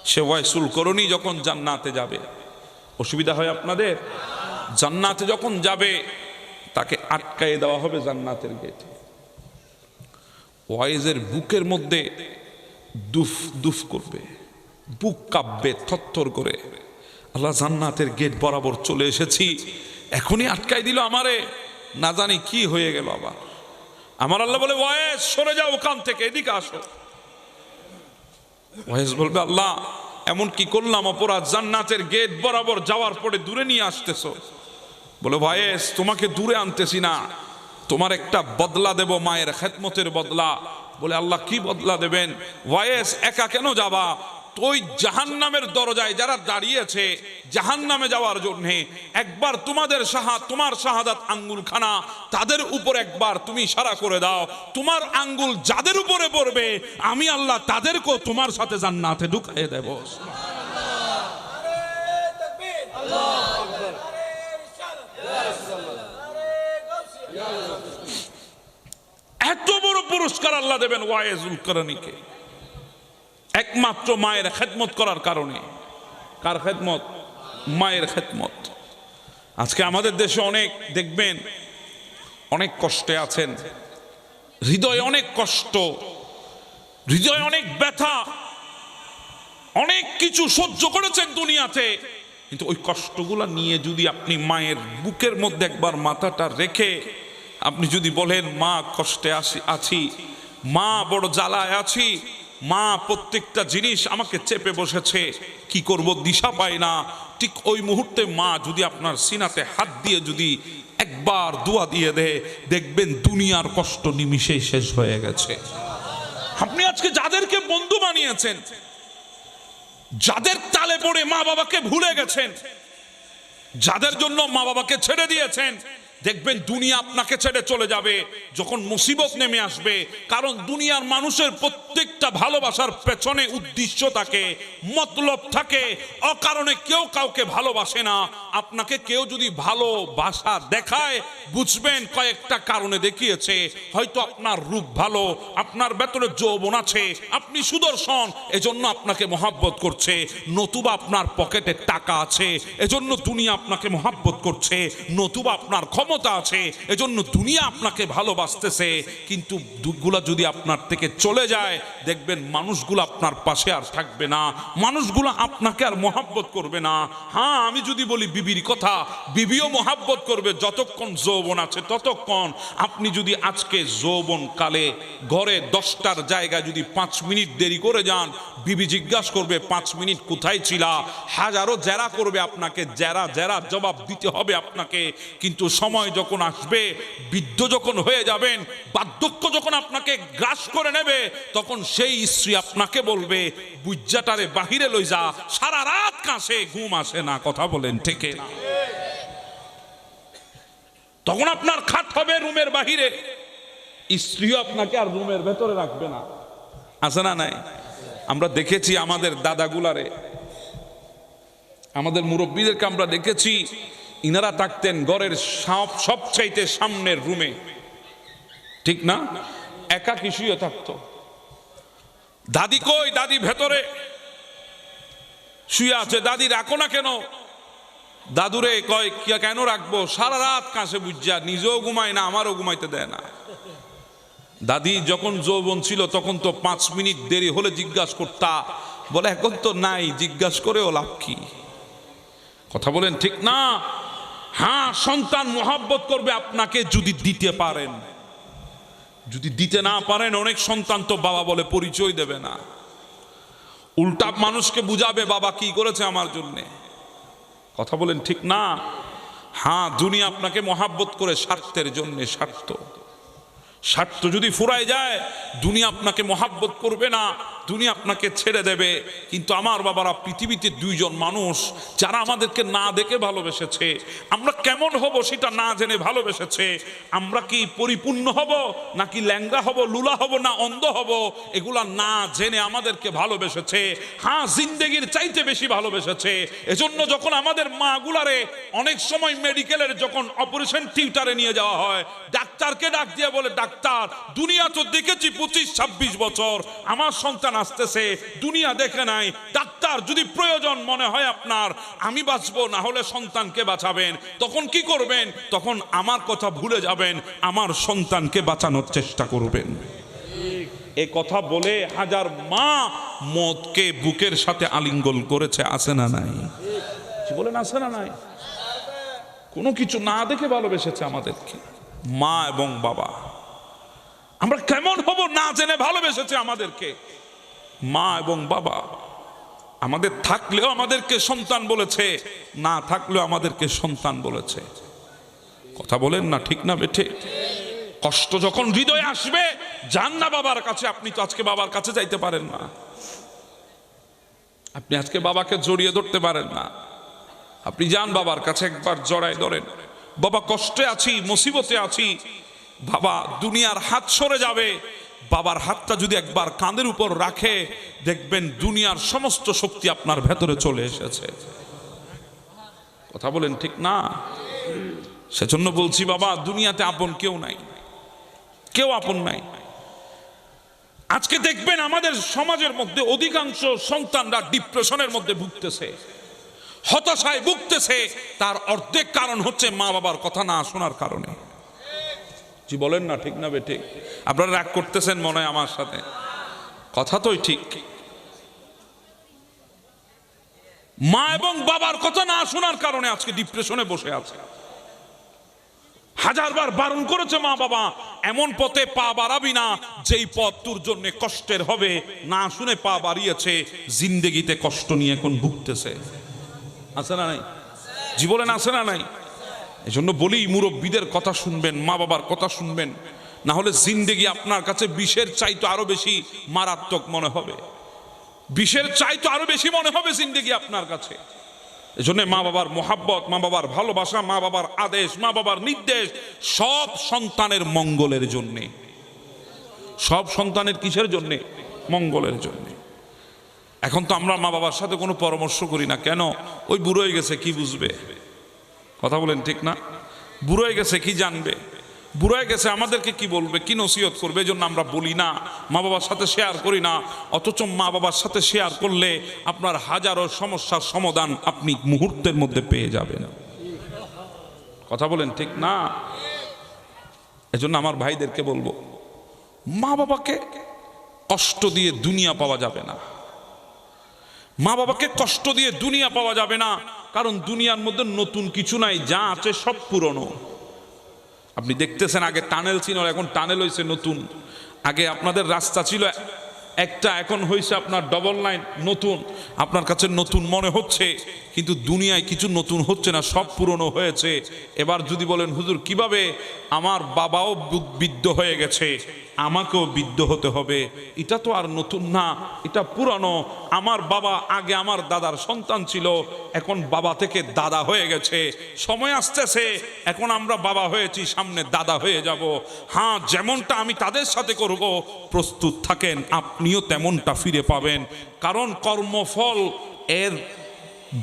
সে ওয়াইসুল করণী যখন জান্নাতে যাবে, অসুবিধা হয় আপনাদের? জান্নাতে যখন যাবে তাকে আটকায়ে দেওয়া হবে জান্নাতের গেটে। ওয়াইজের বুকের মধ্যে দুফ দুফ করবে, বুক কাঁপবে থরথর করে। আল্লাহ, জান্নাতের গেট বরাবর চলে এসেছি, এখনই আটকাই দিল আমারে, না জানি কি হয়ে গেল আবার। আমার আল্লাহ বলে, ওয়াইজ সরে যাও ওখান থেকে, এদিকে আসো। ওয়াইজ বলবে, আল্লাহ এমন কি করলাম অপরাধ, জান্নাতের গেট বরাবর যাওয়ার পরে দূরে নিয়ে আসতেছো? বলে, ওয়াইস তোমাকে দূরে আনতেছি না, তোমার একটা বদলা দেব, মায়ের খেদমতের বদলা। বলে, আল্লাহ কি বদলা দেবেন? ওয়াইস একা কেন যাবা? ওই জাহান্নামের দরজায় যারা দাঁড়িয়েছে জাহান্নামে যাওয়ার জন্য, একবার তোমার শাহাদাত আঙ্গুলখানা তাদের উপর একবার তুমি ইশারা করে দাও। তোমার আঙ্গুল যাদের উপরে পড়বে আমি আল্লাহ তাদেরকেও তোমার সাথে জান্নাতে ঢুকিয়ে দেব। এত বড় পুরস্কার আল্লাহ দেবেন ওয়াইজুল করণীকে, একমাত্র মায়ের খেদমত করার কারণে। কার খেদমত? মায়ের খেদমত। আজকে আমাদের দেশে অনেক দেখবেন অনেক কষ্টে আছেন, হৃদয়ে অনেক কষ্ট, হৃদয়ে অনেক ব্যথা, অনেক কিছু সহ্য করেছেন দুনিয়াতে, কিন্তু ওই কষ্টগুলা নিয়ে যদি আপনি মায়ের বুকের মধ্যে একবার মাথাটা রেখে আপনি যদি বলেন, মা কষ্টে আছি, মা বড় জ্বালায় আছি, মা প্রত্যেকটা জিনিস আমাকে চেপে বসেছে, কি করব দিশা পাই না, ঠিক ওই মুহূর্তে মা যদি আপনার সিনাতে হাত দিয়ে যদি একবার দোয়া দিয়ে দেয়, দেখবেন দুনিয়ার কষ্ট নিমিষেই শেষ হয়ে গেছে। আপনি আজকে যাদেরকে বন্ধু বানিয়েছেন, যাদের তালে পড়ে মা বাবাকে ভুলে গেছেন, যাদের জন্য মা বাবাকে ছেড়ে দিয়েছেন, দেখবেন দুনিয়া আপনাকে ছেড়ে চলে যাবে যখন মুসিবত নেমে আসবে। কারণ দুনিয়ার মানুষের প্রত্যেকটা ভালোবাসার পেছনে উদ্দেশ্য থাকে, মতলব থাকে। অকারণে কেউ কাউকে ভালোবাসে না। আপনাকে কেউ যদি ভালোবাসা দেখায়, বুঝবেন কয়েকটা কারণে দেখিয়েছে। হয়তো আপনার রূপ ভালো, আপনার ভেতরে যৌবন আছে, আপনি সুদর্শন, এজন্য আপনাকে মহাব্বত করছে। নতুবা আপনার পকেটে টাকা আছে, এজন্য দুনিয়া আপনাকে মহাব্বত করছে। নতুবা আপনার ক্ষমতা ক্ষমতা আছে, এজন্য দুনিয়া আপনাকে ভালোবাসতেছে। কিন্তু দুঃখগুলা যদি আপনার থেকে চলে যায়, দেখবেন মানুষগুলো আপনার পাশে আর থাকবে না, মানুষগুলো আপনাকে আর মহাব্বত করবে না। হ্যাঁ, আমি যদি বলি বিবির কথা, বিবিও মহাব্বত করবে যতক্ষণ যৌবন আছে ততক্ষণ। আপনি যদি আজকে যৌবন কালে ঘরে 10টার জায়গায় যদি 5 মিনিট দেরি করে যান, বিবি জিজ্ঞাসা করবে 5 মিনিট কোথায় ছিলা, হাজারো জেরা করবে আপনাকে, জেরা জেরা জবাব দিতে হবে আপনাকে। কিন্তু সময় যখন আসবে, বৃদ্ধ যখন হয়ে যাবেন, বার্ধক্য যখন আপনাকে গ্রাস করে নেবে, তখন সেই স্ত্রী আপনাকে বলবে বুজ্জাটারে বাহিরে লই যা, সারা রাত কাশে ঘুম আসে না। কথা বলেন ঠিক না? তখন আপনার খাট হবে রুমের বাহিরে, স্ত্রীও আপনাকে আর রুমের ভেতরে রাখবে না। আছে না নাই? আমরা দেখেছি আমাদের দাদাগুলারে, আমাদের মুরব্বীদেরকে আমরা দেখেছি, ইনারা থাকতেন ঘরের সবচাইতে সামনের রুমে, ঠিক না? একাকী শুয়ে থাকতো। দাদি কই? দাদি ভেতরে শুয়ে আছে। দাদি রাখো না কেন? দাদুরে কয় কেন রাখবো, সারা রাত কাছে বুঝা, নিজেও ঘুমায় না, আমারও ঘুমাইতে দেয় না। দাদি যখন যৌবন ছিল তখন তো 5 মিনিট দেরি হলে জিজ্ঞাসা করতা, বলে এখন তো নাই, জিজ্ঞাসা করেও লাভ কি? কথা বলেন ঠিক না? হ্যাঁ, সন্তান মহাব্বত করবে আপনাকে যদি দিতে পারেন। যদি দিতে না পারেন, অনেক সন্তান তো বাবা বলে পরিচয় দেবে না, উল্টা মানুষকে বুঝাবে বাবা কি করেছে আমার জন্যে। কথা বলেন ঠিক না? হ্যাঁ, দুনিয়া আপনাকে মহাব্বত করে স্বার্থের জন্য। স্বার্থ যদি ফুরায় যায়, দুনিয়া আপনাকে মহাব্বত করবে না, দুনিয়া আপনাকে ছেড়ে দেবে। কিন্তু আমার বাবারা, পৃথিবীতে 2 জন মানুষ যারা আমাদেরকে না দেখে ভালোবেসেছে, আমরা কেমন হব সেটা না জেনে ভালোবেসেছে। আমরা কি পরিপূর্ণ হব, নাকি ল্যাংড়া হব, লুলা হব, না অন্ধ হব, এগুলা না জেনে আমাদেরকে ভালোবেসেছে। হ্যাঁ, জিন্দেগির চাইতে বেশি ভালোবেসেছে। এজন্য যখন আমাদের মাগুলারে অনেক সময় মেডিকেলের যখন অপারেশন থিয়েটারে নিয়ে যাওয়া হয়, ডাক্তারকে ডাক দিয়ে বলে, ডাক্তার দুনিয়া তো দেখেছি 25-26 বছর, আমার সন্তান আসতেছে, দুনিয়া দেখে নাই। ডাক্তার যদি প্রয়োজন মনে হয় আপনার, আমি বাঁচবো, না হলে সন্তানকে বাঁচাবেন। তখন কি করবেন? তখন আমার কথা ভুলে যাবেন, আমার সন্তানকে বাঁচানোর চেষ্টা করবেন। এ কথা বলে হাজার মা মতকে বুকের সাথে আলিঙ্গন করেছে। আছে না নাই? কি বলেন, আছে না নাই? কোনো কিছু না দেখে ভালোবেসেছে আমাদেরকে মা এবং বাবা। আমরা কেমন হব না জেনে ভালোবেসেছে আমাদেরকে মা এবং বাবা। আমাদের থাকলেও আমাদেরকে সন্তান বলেছে, না থাকলেও আমাদেরকে সন্তান বলেছে। কথা বলেন না ঠিক না বেঠে? কষ্ট যখন হৃদয়ে আসবে, যান না বাবার কাছে। আপনি তো আজকে বাবার কাছে যাইতে পারেন না, আপনি আজকে বাবাকে জড়িয়ে ধরতে পারেন না। আপনি যান বাবার কাছে, একবার জড়ায় ধরেন, বাবা কষ্টে আছি, মুসিবতে আছি, বাবা দুনিয়ার হাত সরে যাবে। বাবার হাতটা যদি একবার কাঁধের উপর রাখে, দেখবেন দুনিয়ার সমস্ত শক্তি আপনার ভেতরে চলে এসেছে। কথা বলেন ঠিক না? সেজন্য বলছি বাবা, দুনিয়াতে আপন কেউ নাই, কেউ আপন নাই। আজকে দেখবেন আমাদের সমাজের মধ্যে অধিকাংশ সন্তানরা ডিপ্রেশনের মধ্যে ভুগতেছে, হতাশায় ভুগতেছে। তার অর্ধেক কারণ হচ্ছে মা বাবার কথা না শোনার কারণে। জি বলেন না ঠিক না বেঠে? আপনারা রাগ করতেছেন মনে হয় আমার সাথে, কথা তোই ঠিক। মা এবং বাবার কথা না শোনার কারণে আজকে ডিপ্রেশনে বসে আছে। হাজারবার বারণ করেছে মা বাবা, এমন পথে পা বাড়াবি না যেই পথ তোর জন্য কষ্টের হবে। না শুনে পা বাড়িয়েছে, জিন্দেগিতে কষ্ট নিয়ে এখন ভুগতেছে। আছে না নাই? জীবনে আছে না নাই? এই জন্য বলি, মুরব্বীদের কথা শুনবেন, মা বাবার কথা শুনবেন, না হলে জিন্দেগি আপনার কাছে বিষের চাইতে আরো বেশি মারাত্মক মনে হবে। বিষের চাইতে আরো বেশি মনে হবে জিন্দেগি আপনার কাছে। এই জন্য মা বাবার মোহাব্বত, মা বাবার ভালোবাসা, মা বাবার আদেশ, মা বাবার নির্দেশ সব সন্তানের মঙ্গলের জন্যে। সব সন্তানের কিসের জন্যে? মঙ্গলের জন্যে। এখন তো আমরা মা বাবার সাথে কোনো পরামর্শ করি না। কেন? ওই বুড়ো হয়ে গেছে, কি বুঝবে? কথা বলেন ঠিক না? বুড়ো হয়ে গেছে, কি জানবে? বুড়ো হয়ে গেছে, আমাদেরকে কি বলবে, কি নসিহত করবে? এই জন্য আমরা বলি না, মা বাবার সাথে শেয়ার করি না। অথচ মা বাবার সাথে শেয়ার করলে আপনার হাজারো সমস্যার সমাধান আপনি মুহূর্তের মধ্যে পেয়ে যাবেন। কথা বলেন ঠিক না? এজন্য আমার ভাইদেরকে বলবো, মা বাবাকে কষ্ট দিয়ে দুনিয়া পাওয়া যাবে না। মা বাবাকে কষ্ট দিয়ে দুনিয়া পাওয়া যাবে না, কারণ দুনিয়ার মধ্যে নতুন কিছু নাই, যা আছে সব পুরনো। আপনি দেখতেছেন আগে টানেল ছিল, এখন টানেল হয়েছে নতুন। আগে আপনাদের রাস্তা ছিল একটা, এখন হয়েছে আপনার ডবল লাইন নতুন। আপনার কাছে নতুন মনে হচ্ছে, কিন্তু দুনিয়ায় কিছু নতুন হচ্ছে না, সব পুরনো হয়েছে। এবার যদি বলেন হুজুর কিভাবে, আমার বাবাও বৃদ্ধ হয়ে গেছে, আমাকেও বৃদ্ধ হতে হবে, এটা তো আর নতুন না, এটা পুরানো। আমার বাবা আগে আমার দাদার সন্তান ছিল, এখন বাবা থেকে দাদা হয়ে গেছে, সময় আসতেছে, এখন আমরা বাবা হয়েছি, সামনে দাদা হয়ে যাব। হ্যাঁ, যেমনটা আমি তাদের সাথে করব, প্রস্তুত থাকেন, আপনিও তেমনটা ফিরে পাবেন। কারণ কর্মফল এর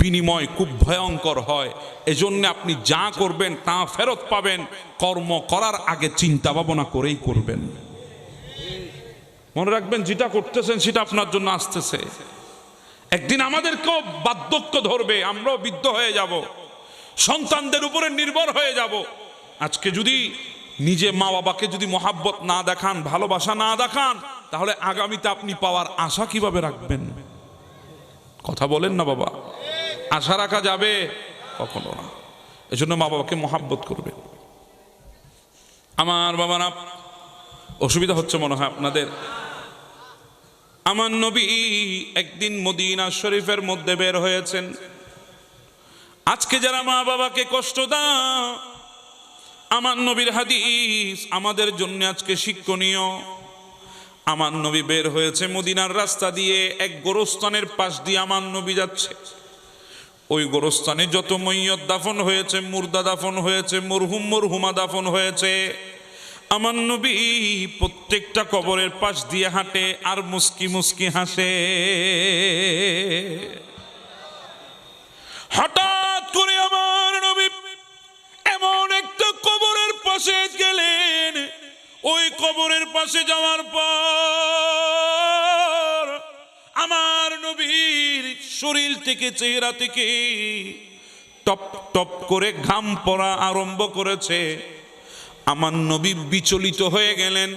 বিনিময় খুব ভয়ঙ্কর হয়। এজন্য আপনি যা করবেন তা ফেরত পাবেন। কর্ম করার আগে চিন্তা ভাবনা করেই করবেন। মনে রাখবেন, যেটা করতেছেন সেটা আপনার জন্য আসতেছে। একদিন আমাদেরকেও বার্ধক্য ধরবে, আমরাও বৃদ্ধ হয়ে যাব, সন্তানদের উপরে নির্ভর হয়ে যাব। আজকে যদি নিজে মা বাবাকে যদি মহাব্বত না দেখান, ভালোবাসা না দেখান, তাহলে আগামীতে আপনি পাওয়ার আশা কিভাবে রাখবেন? কথা বলেন না বাবা, আশা রাখা যাবে কখনো না। এজন্য মা বাবাকে মহাব্বত করবে। আমার বাবারা, অসুবিধা হচ্ছে মনে হয় আপনাদের। আমার নবী একদিন মদিনা শরীফের মধ্যে বের হয়েছেন। আজকে যারা মা বাবাকে কষ্ট দাও, আমার নবীর হাদিস আমাদের জন্য আজকে শিক্ষণীয়। আমার নবী বের হয়েছে মদিনার রাস্তা দিয়ে, এক গোরস্থানের পাশ দিয়ে আমার নবী যাচ্ছে। ওই গোরস্থানে যত মইয়ত দাফন হয়েছে, মুর্দা দাফন হয়েছে, মরহুম মরহুমা দাফন হয়েছে, আমার নবী প্রত্যেকটা কবরের পাশ দিয়ে হাঁটে আর মুস্কি মুস্কি হাসে। হঠাৎ করে আমার নবী এমন একটা কবরের পাশে গেলেন, ওই কবরের পাশে যাওয়ার পর আমার নবীর শরীর থেকে, চেহারা থেকে টপ টপ করে ঘাম পড়া আরম্ভ করেছে। আমার নবী বিচলিত হয়ে গেলেন।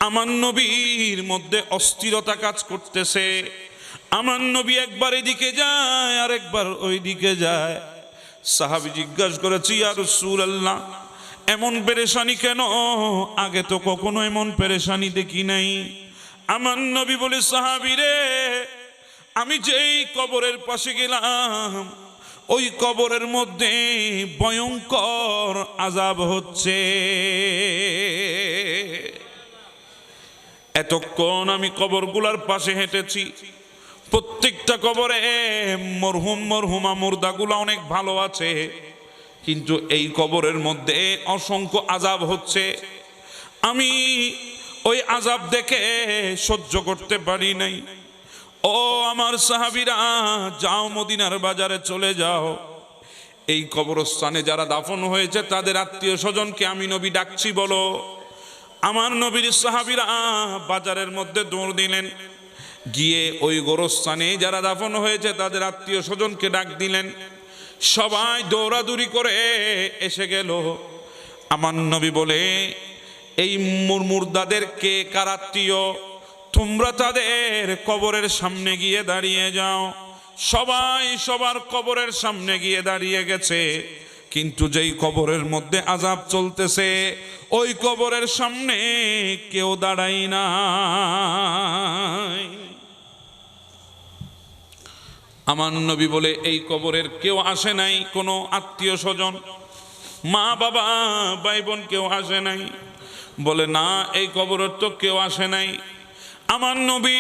আমার নবীর মধ্যে অস্থিরতা কাজ করতেছে। আমার নবী একবার এদিকে যায় আর একবার ওই দিকে যায়। সাহাবী জিজ্ঞাসা করেছে, ইয়া রাসূলুল্লাহ, এমন পেরেশানি কেন? আগে তো কখনো এমন পেরেশানি দেখি নাই। আমার নবী বলে, সাহাবী রে, আমি যেই কবরের পাশে গেলাম, ওই কবরের মধ্যে ভয়ঙ্কর আযাব হচ্ছে। এতক্ষণ আমি কবরগুলার পাশে হেঁটেছি, প্রত্যেকটা কবরে মরহুম মরহুমা মুর্দাগুলা অনেক ভালো আছে, কিন্তু এই কবরের মধ্যে অসংখ্য আযাব হচ্ছে। আমি ওই আযাব দেখে সহ্য করতে পারি নাই। ও আমার সাহাবীরা, যাও মদিনার বাজারে চলে যাও, এই কবরস্থানে যারা দাফন হয়েছে তাদের আত্মীয় স্বজনকে আমি নবী ডাকছি বলো। আমার নবীর সাহাবীরা বাজারের মধ্যে দৌড় দিলেন, গিয়ে ওই গোরস্থানে যারা দাফন হয়েছে তাদের আত্মীয় স্বজনকে ডাক দিলেন। সবাই দৌড়াদৌড়ি করে এসে গেল। আমার নবী বলে, এই মুর্দাদের কে কার আত্মীয়, তোমরা তাদের কবরের সামনে গিয়ে দাঁড়িয়ে যাও। সবাই সবার কবরের সামনে গিয়ে দাঁড়িয়ে গেছে, কিন্তু যেই কবরের মধ্যে আযাব চলতেছে ওই কবরের সামনে কেউ দাঁড়ায় না। আমার নবী বলে, এই কবরের কেউ আসে নাই, কোনো আত্মীয় স্বজন, মা বাবা ভাই বোন কেউ আসে নাই? বলে, না, এই কবরের তো কেউ আসে নাই। আমার নবী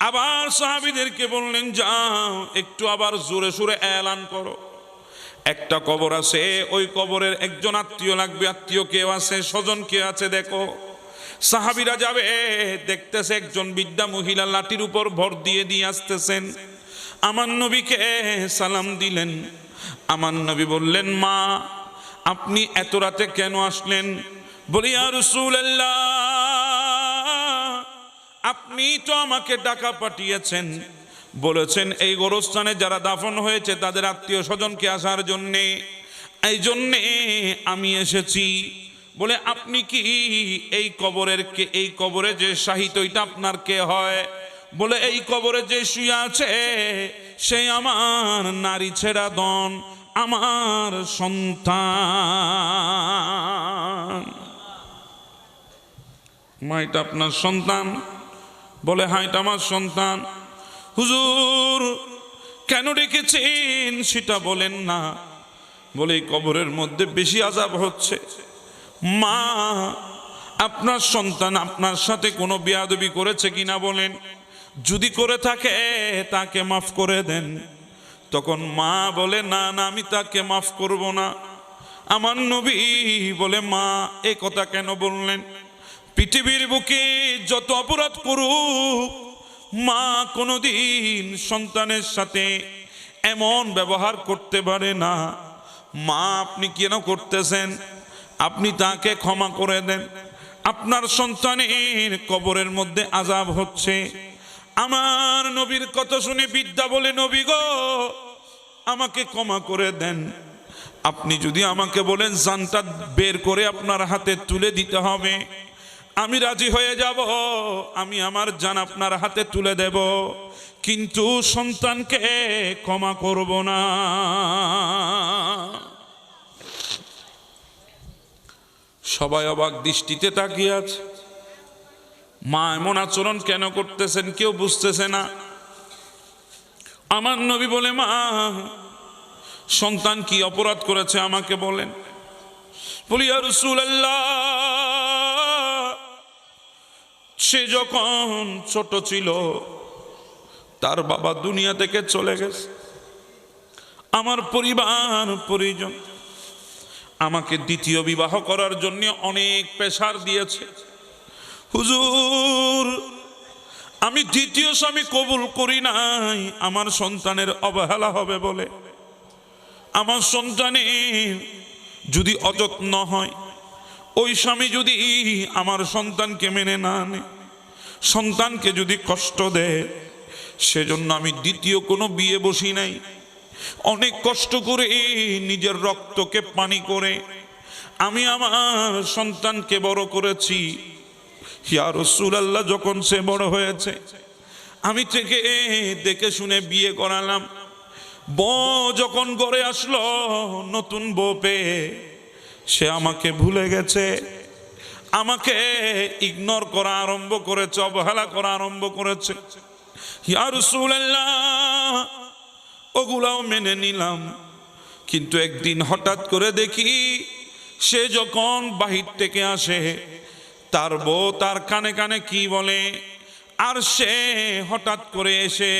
আবার সাহাবীদেরকে বললেন, যাও একটু আবার জোরে সুরে এলান করো, একটা কবর আছে, ওই কবরের একজন আত্মীয় লাগবে, আত্মীয় কেউ আছে, স্বজন কে আছে দেখো। সাহাবীরা যাবে, দেখতেছে একজন বৃদ্ধা মহিলা লাঠির উপর ভর দিয়ে দিয়ে আসতেছেন। আমার নবীকে সালাম দিলেন। আমার নবী বললেন, মা, আপনি এত রাতে কেন আসলেন? বলি, ইয়া রাসূলুল্লাহ, আপনি তো আমাকে ডাকা পাঠিয়েছেন, বলেছেন এই গোরস্থানে যারা দাফন হয়েছে তাদের আত্মীয় স্বজনকে আসার জন্যে। এই জন্যে আমি এসেছি। বলে আপনি কি এই কবরের কে? এই কবরে যে শাহিদ ওইটা আপনার কে হয়? বলে এই কবরে যে শুয়ে আছে সে আমার নারী ছেড়া দন, আমার সন্তান। মা এটা আপনার সন্তান? বলে হ্যাঁ এটা আমার সন্তান। হুজুর কেন রেখেছেন সেটা বলেন না। বলে এই কবরের মধ্যে বেশি আযাব হচ্ছে। মা আপনার সন্তান আপনার সাথে কোনো বেয়াদবি করেছে কিনা বলেন, যদি করে থাকে তাকে মাফ করে দেন। তখন মা বলে না না আমি তাকে মাফ করব না। আমার নবী বলে মা এ কথা কেন বললেন? পৃথিবীর বুকে যত অপরাধ করুক মা কোনোদিন সন্তানের সাথে এমন ব্যবহার করতে পারে না। মা আপনি কেন করতেছেন? আপনি তাকে ক্ষমা করে দেন। আপনার সন্তানের কবরের মধ্যে আযাব হচ্ছে। আমার নবীর কথা শুনে বিদ্যা বলে নবী গো আমাকে ক্ষমা করে দেন। আপনি যদি আমাকে বলেন জানটা বের করে আপনার হাতে তুলে দিতে হবে, আমি রাজি হয়ে যাব, আমি আমার জান আপনার হাতে তুলে দেব, কিন্তু সন্তানকে ক্ষমা করব না। সবাই অবাক দৃষ্টিতে তাকিয়ে আছে। মা এমন আচরণ কেন করতেছেন কেউ বুঝতেছে না। আমার নবী বলে মা সন্তান কি অপরাধ করেছে আমাকে বলেন। বলি ইয়া রাসূলুল্লাহ সে যখন ছোট ছিল তার বাবা দুনিয়া থেকে চলে গেছে। আমার পরিবার পরিজন আমাকে দ্বিতীয় বিবাহ করার জন্য অনেক প্রেসার দিয়েছে। হুজুর আমি দ্বিতীয় স্বামী কবুল করি নাই আমার সন্তানের অবহেলা হবে বলে। আমার সন্তানের যদি অযত্ন হয়, ওই স্বামী যদি আমার সন্তানকে মেনে না আনে, সন্তানকে যদি কষ্ট দেয়, সেজন্য আমি দ্বিতীয় কোনো বিয়ে বসি নাই। অনেক কষ্ট করে নিজের রক্তকে পানি করে আমি আমার সন্তানকে বড় করেছি। ইয়া রাসূলুল্লাহ যখন সে বড় হয়েছে আমি থেকে দেখে শুনে বিয়ে করালাম। বউ যখন ঘরে আসলো নতুন বউ পেয়ে সে আমাকে ভুলে গেছে, আমাকে ইগনোর করা আরম্ভ করেছে, অবহেলা করা আরম্ভ করেছে। ইয়া রাসূলুল্লাহ ওগুলাও মেনে নিলাম, কিন্তু একদিন হঠাৎ করে দেখি সে যখন বাহির থেকে আসে তার বউ তার কানে কানে কি বলে, আর সে হঠাৎ করে এসে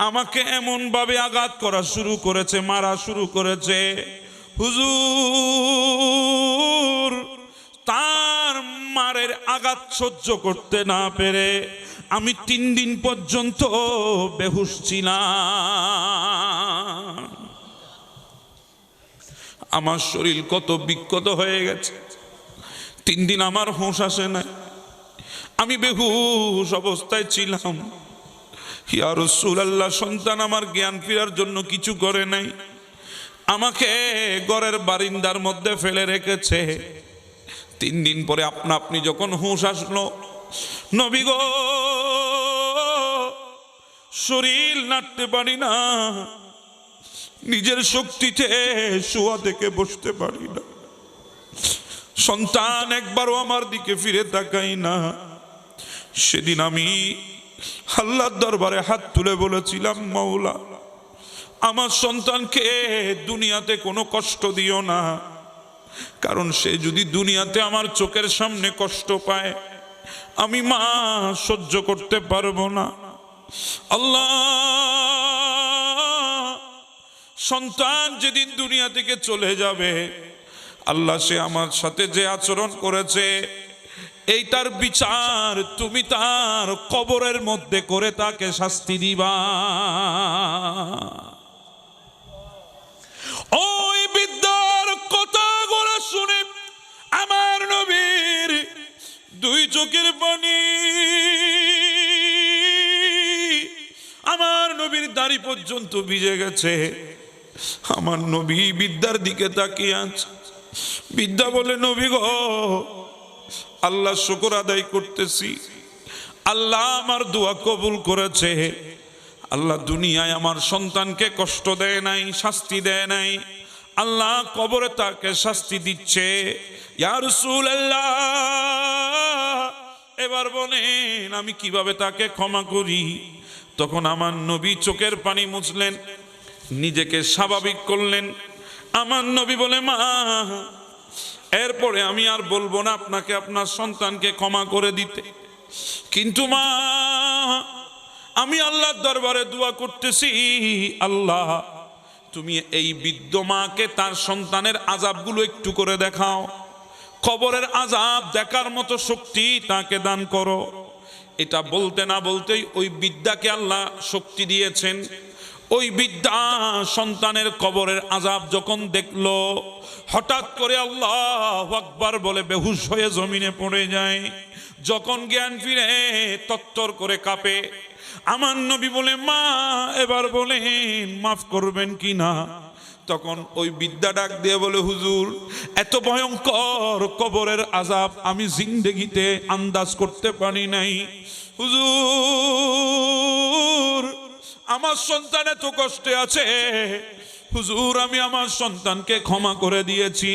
আমাকে এমন ভাবে আঘাত করা শুরু করেছে, মারা শুরু করেছে। হুজুর তার মারের আঘাত সহ্য করতে না পেরে আমি 3 দিন পর্যন্ত বেহুশ ছিলাম। আমার শরীর কত বিক্ষত হয়ে গেছে। 3 দিন আমার হুঁশ আসে না, আমি বেহুশ অবস্থায় ছিলাম। ইয়া রাসূলুল্লাহ সন্তান আমার জ্ঞান ফেরার জন্য কিছু করে নাই, আমাকে ঘরের বারিন্দার মধ্যে ফেলে রেখেছে। 3 দিন পরে আপনা আপনি যখন হুঁশ আসলো, নবী গো শরীর নাড়তে পারি না, নিজের শক্তিতে শোয়া থেকে বসতে পারি না। সন্তান একবারও আমার দিকে ফিরে তাকাই না। সেদিন আমি আল্লাহর দরবারে হাত তুলে বলেছিলাম, মাওলা আমার সন্তানকে দুনিয়াতে কোনো কষ্ট দিও না, কারণ সে যদি দুনিয়াতে আমার চোখের সামনে কষ্ট পায় আমি মা সহ্য করতে পারবো না। আল্লাহ সন্তান যেদিন দুনিয়া থেকে চলে যাবে, আল্লাহ সে আমার সাথে যে আচরণ করেছে এইটার বিচার তুমি তার কবরের মধ্যে করে তাকে শাস্তি দিবা। ওই বিদ্যার কথাগুলো শুনে আমার নবীর 2 চোখের পানি, আমার নবীর দাড়ি পর্যন্ত ভিজে গেছে। আমার নবী বিদ্যার দিকে তাকিয়ে আছে। বিদ্যা বলে, নবী গো, আল্লাহ শুকর আদায় করতেছি, আল্লাহ আমার দোয়া কবুল করেছে। আল্লাহ দুনিয়ায় আমার সন্তানকে কষ্ট দেয় নাই, শাস্তি দেয় নাই, আল্লাহ কবরে তাকে শাস্তি দিচ্ছে। ইয়া রাসূলুল্লাহ, এবার বলেন আমি কিভাবে তাকে ক্ষমা করি? তখন আমার নবী চোখের পানি মুছলেন, নিজেকে স্বাভাবিক করলেন। আমার নবী বলে, মা, এরপরে আমি আর বলবো না আপনাকে আপনার সন্তানকে ক্ষমা করে দিতে, কিন্তু মা, আমি আল্লাহর দরবারে দোয়া করতেছি, আল্লাহ তুমি এই বৃদ্ধ মাকে তার সন্তানের আযাবগুলো একটু করে দেখাও, কবরের আযাব দেখার মতো শক্তি তাকে দান করো। এটা বলতে না বলতেই ওই বিদ্যাকে আল্লাহ শক্তি দিয়েছেন। ওই বিদ্যা সন্তানের কবরের আযাব যখন দেখলো, হঠাৎ করে আল্লাহু আকবার বলে বেহুশ হয়ে জমিনে পড়ে যায়। যখন জ্ঞান ফিরে তত্তর করে কাঁপে। আমার নবী বলে, মা, এবার বলেন মাফ করবেন কি না? তখন ওই বিদ্যা ডাক দিয়ে বলে, হুজুর, এত ভয়ঙ্কর কবরের আযাব আমি জিন্দেগিতে আন্দাজ করতে পারি নাই। হুজুর, আমার সন্তান এত কষ্টে আছে, হুজুর আমি আমার সন্তানকে ক্ষমা করে দিয়েছি,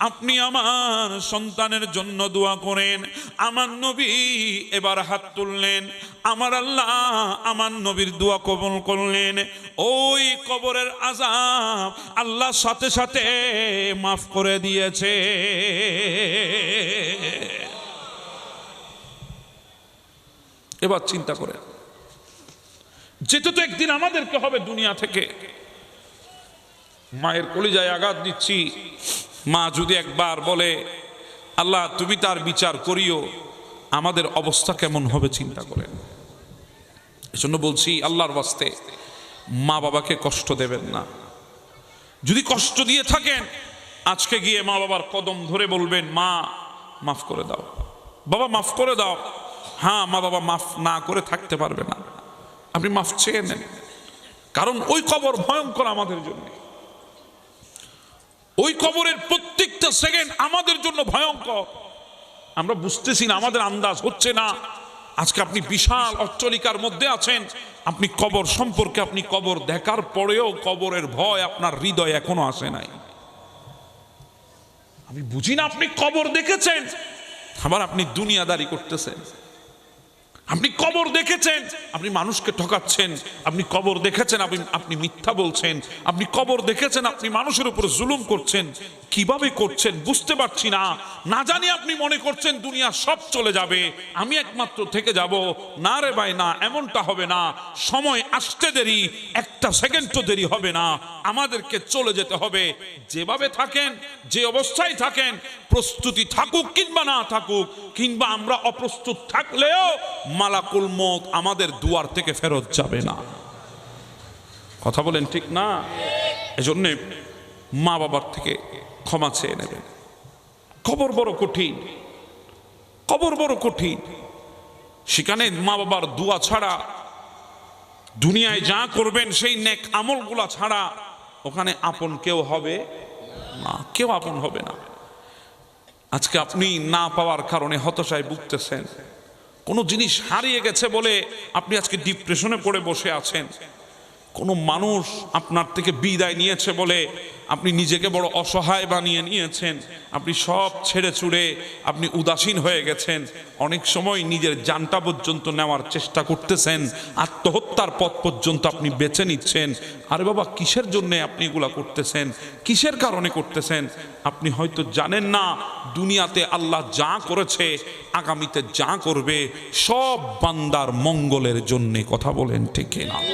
আপনি আমার সন্তানের জন্য দোয়া করেন। আমার নবী এবার হাত তুললেন, আমার আল্লাহ আমার নবীর দোয়া কবুল করলেন। ওই কবরের আযাব আল্লাহ সাথে সাথে মাফ করে দিয়েছে। এবার চিন্তা করেন, যেতে তো একদিন আমাদেরকে হবে দুনিয়া থেকে। মায়ের কলিজায় আঘাত দিচ্ছি, মা যদি একবার বলে, আল্লাহ তুমি তার বিচার করিও, আমাদের অবস্থা কেমন হবে চিন্তা করেন। এজন্য বলছি, আল্লাহর ওয়াস্তে মা বাবাকে কষ্ট দেবেন না। যদি কষ্ট দিয়ে থাকেন, আজকে গিয়ে মা বাবার কদম ধরে বলবেন, মা মাফ করে দাও, বাবা মাফ করে দাও। হ্যাঁ, মা বাবা মাফ না করে থাকতে পারবে না, আপনি মাফ চেয়ে নেন। কারণ ওই কবর ভয়ঙ্কর আমাদের জন্য, ওই কবরের প্রত্যেকটা সেকেন্ড আমাদের জন্য ভয়ঙ্কর। আমরা বুঝতেছি না, আমাদের আন্দাজ হচ্ছে না। আজকে আপনি বিশাল অট্টালিকার মধ্যে আছেন, আপনি কবর সম্পর্কে, আপনি কবর দেখার পরেও কবরের ভয় আপনার হৃদয়ে এখনো আসে নাই। আমি বুঝি না, আপনি কবর দেখেছেন, আবার আপনি দুনিয়াদারি করতেছেন। আপনি কবর দেখেছেন, আপনি মানুষকে ঠকাচ্ছেন। আপনি কবর দেখেছেন, আপনি মিথ্যা বলছেন। আপনি কবর দেখেছেন, আপনি মানুষের উপর জুলুম করছেন। কিভাবে করছেন বুঝতে পারছি না। না জানি আপনি মনে করছেন দুনিয়া সব চলে যাবে, আমি একমাত্র থেকে যাব। না রে ভাই, না, এমনটা হবে না। সময় আসতে দেরি, একটা সেকেন্ডও দেরি হবে না। আমাদেরকে চলে যেতে হবে। যেভাবে থাকেন, যে অবস্থায় থাকেন, প্রস্তুতি থাকুক কিংবা না থাকুক, কিংবা আমরা অপ্রস্তুত থাকলেও মালাকুল মউত আমাদের দুয়ার থেকে ফেরত যাবে না। কথা বলেন ঠিক না? এজন্য মা বাবার থেকে ক্ষমা চেয়ে নেবেন। কবর বড় কঠিন, কবর বড় কঠিন। সেখানে মা বাবার দোয়া ছাড়া, দুনিয়ায় যা করবেন সেই নেক আমলগুলা ছাড়া ওখানে আপন কেউ হবে না, কেউ আপন হবে না। আজকে আপনি না পাওয়ার কারণে হতাশায় ভুগতেছেন। কোনো জিনিস হারিয়ে গেছে বলে আপনি আজকে ডিপ্রেশনে পড়ে বসে আছেন। কোনো মানুষ আপনার থেকে বিদায় নিয়েছে বলে আপনি নিজেকে বড় অসহায় বানিয়ে নিয়েছেন। আপনি সব ছেড়ে ছুড়ে আপনি উদাসীন হয়ে গেছেন। অনেক সময় নিজের জানটা পর্যন্ত নেওয়ার চেষ্টা করতেছেন, আত্মহত্যার পথ পর্যন্ত আপনি বেছে নিচ্ছেন। আরে বাবা, কিসের জন্য আপনি এগুলা করতেছেন? কিসের কারণে করতেছেন? আপনি হয়তো জানেন না, দুনিয়াতে আল্লাহ যা করেছে, আগামীতে যা করবে, সব বান্দার মঙ্গলের জন্যে। কথা বলেন ঠিক না?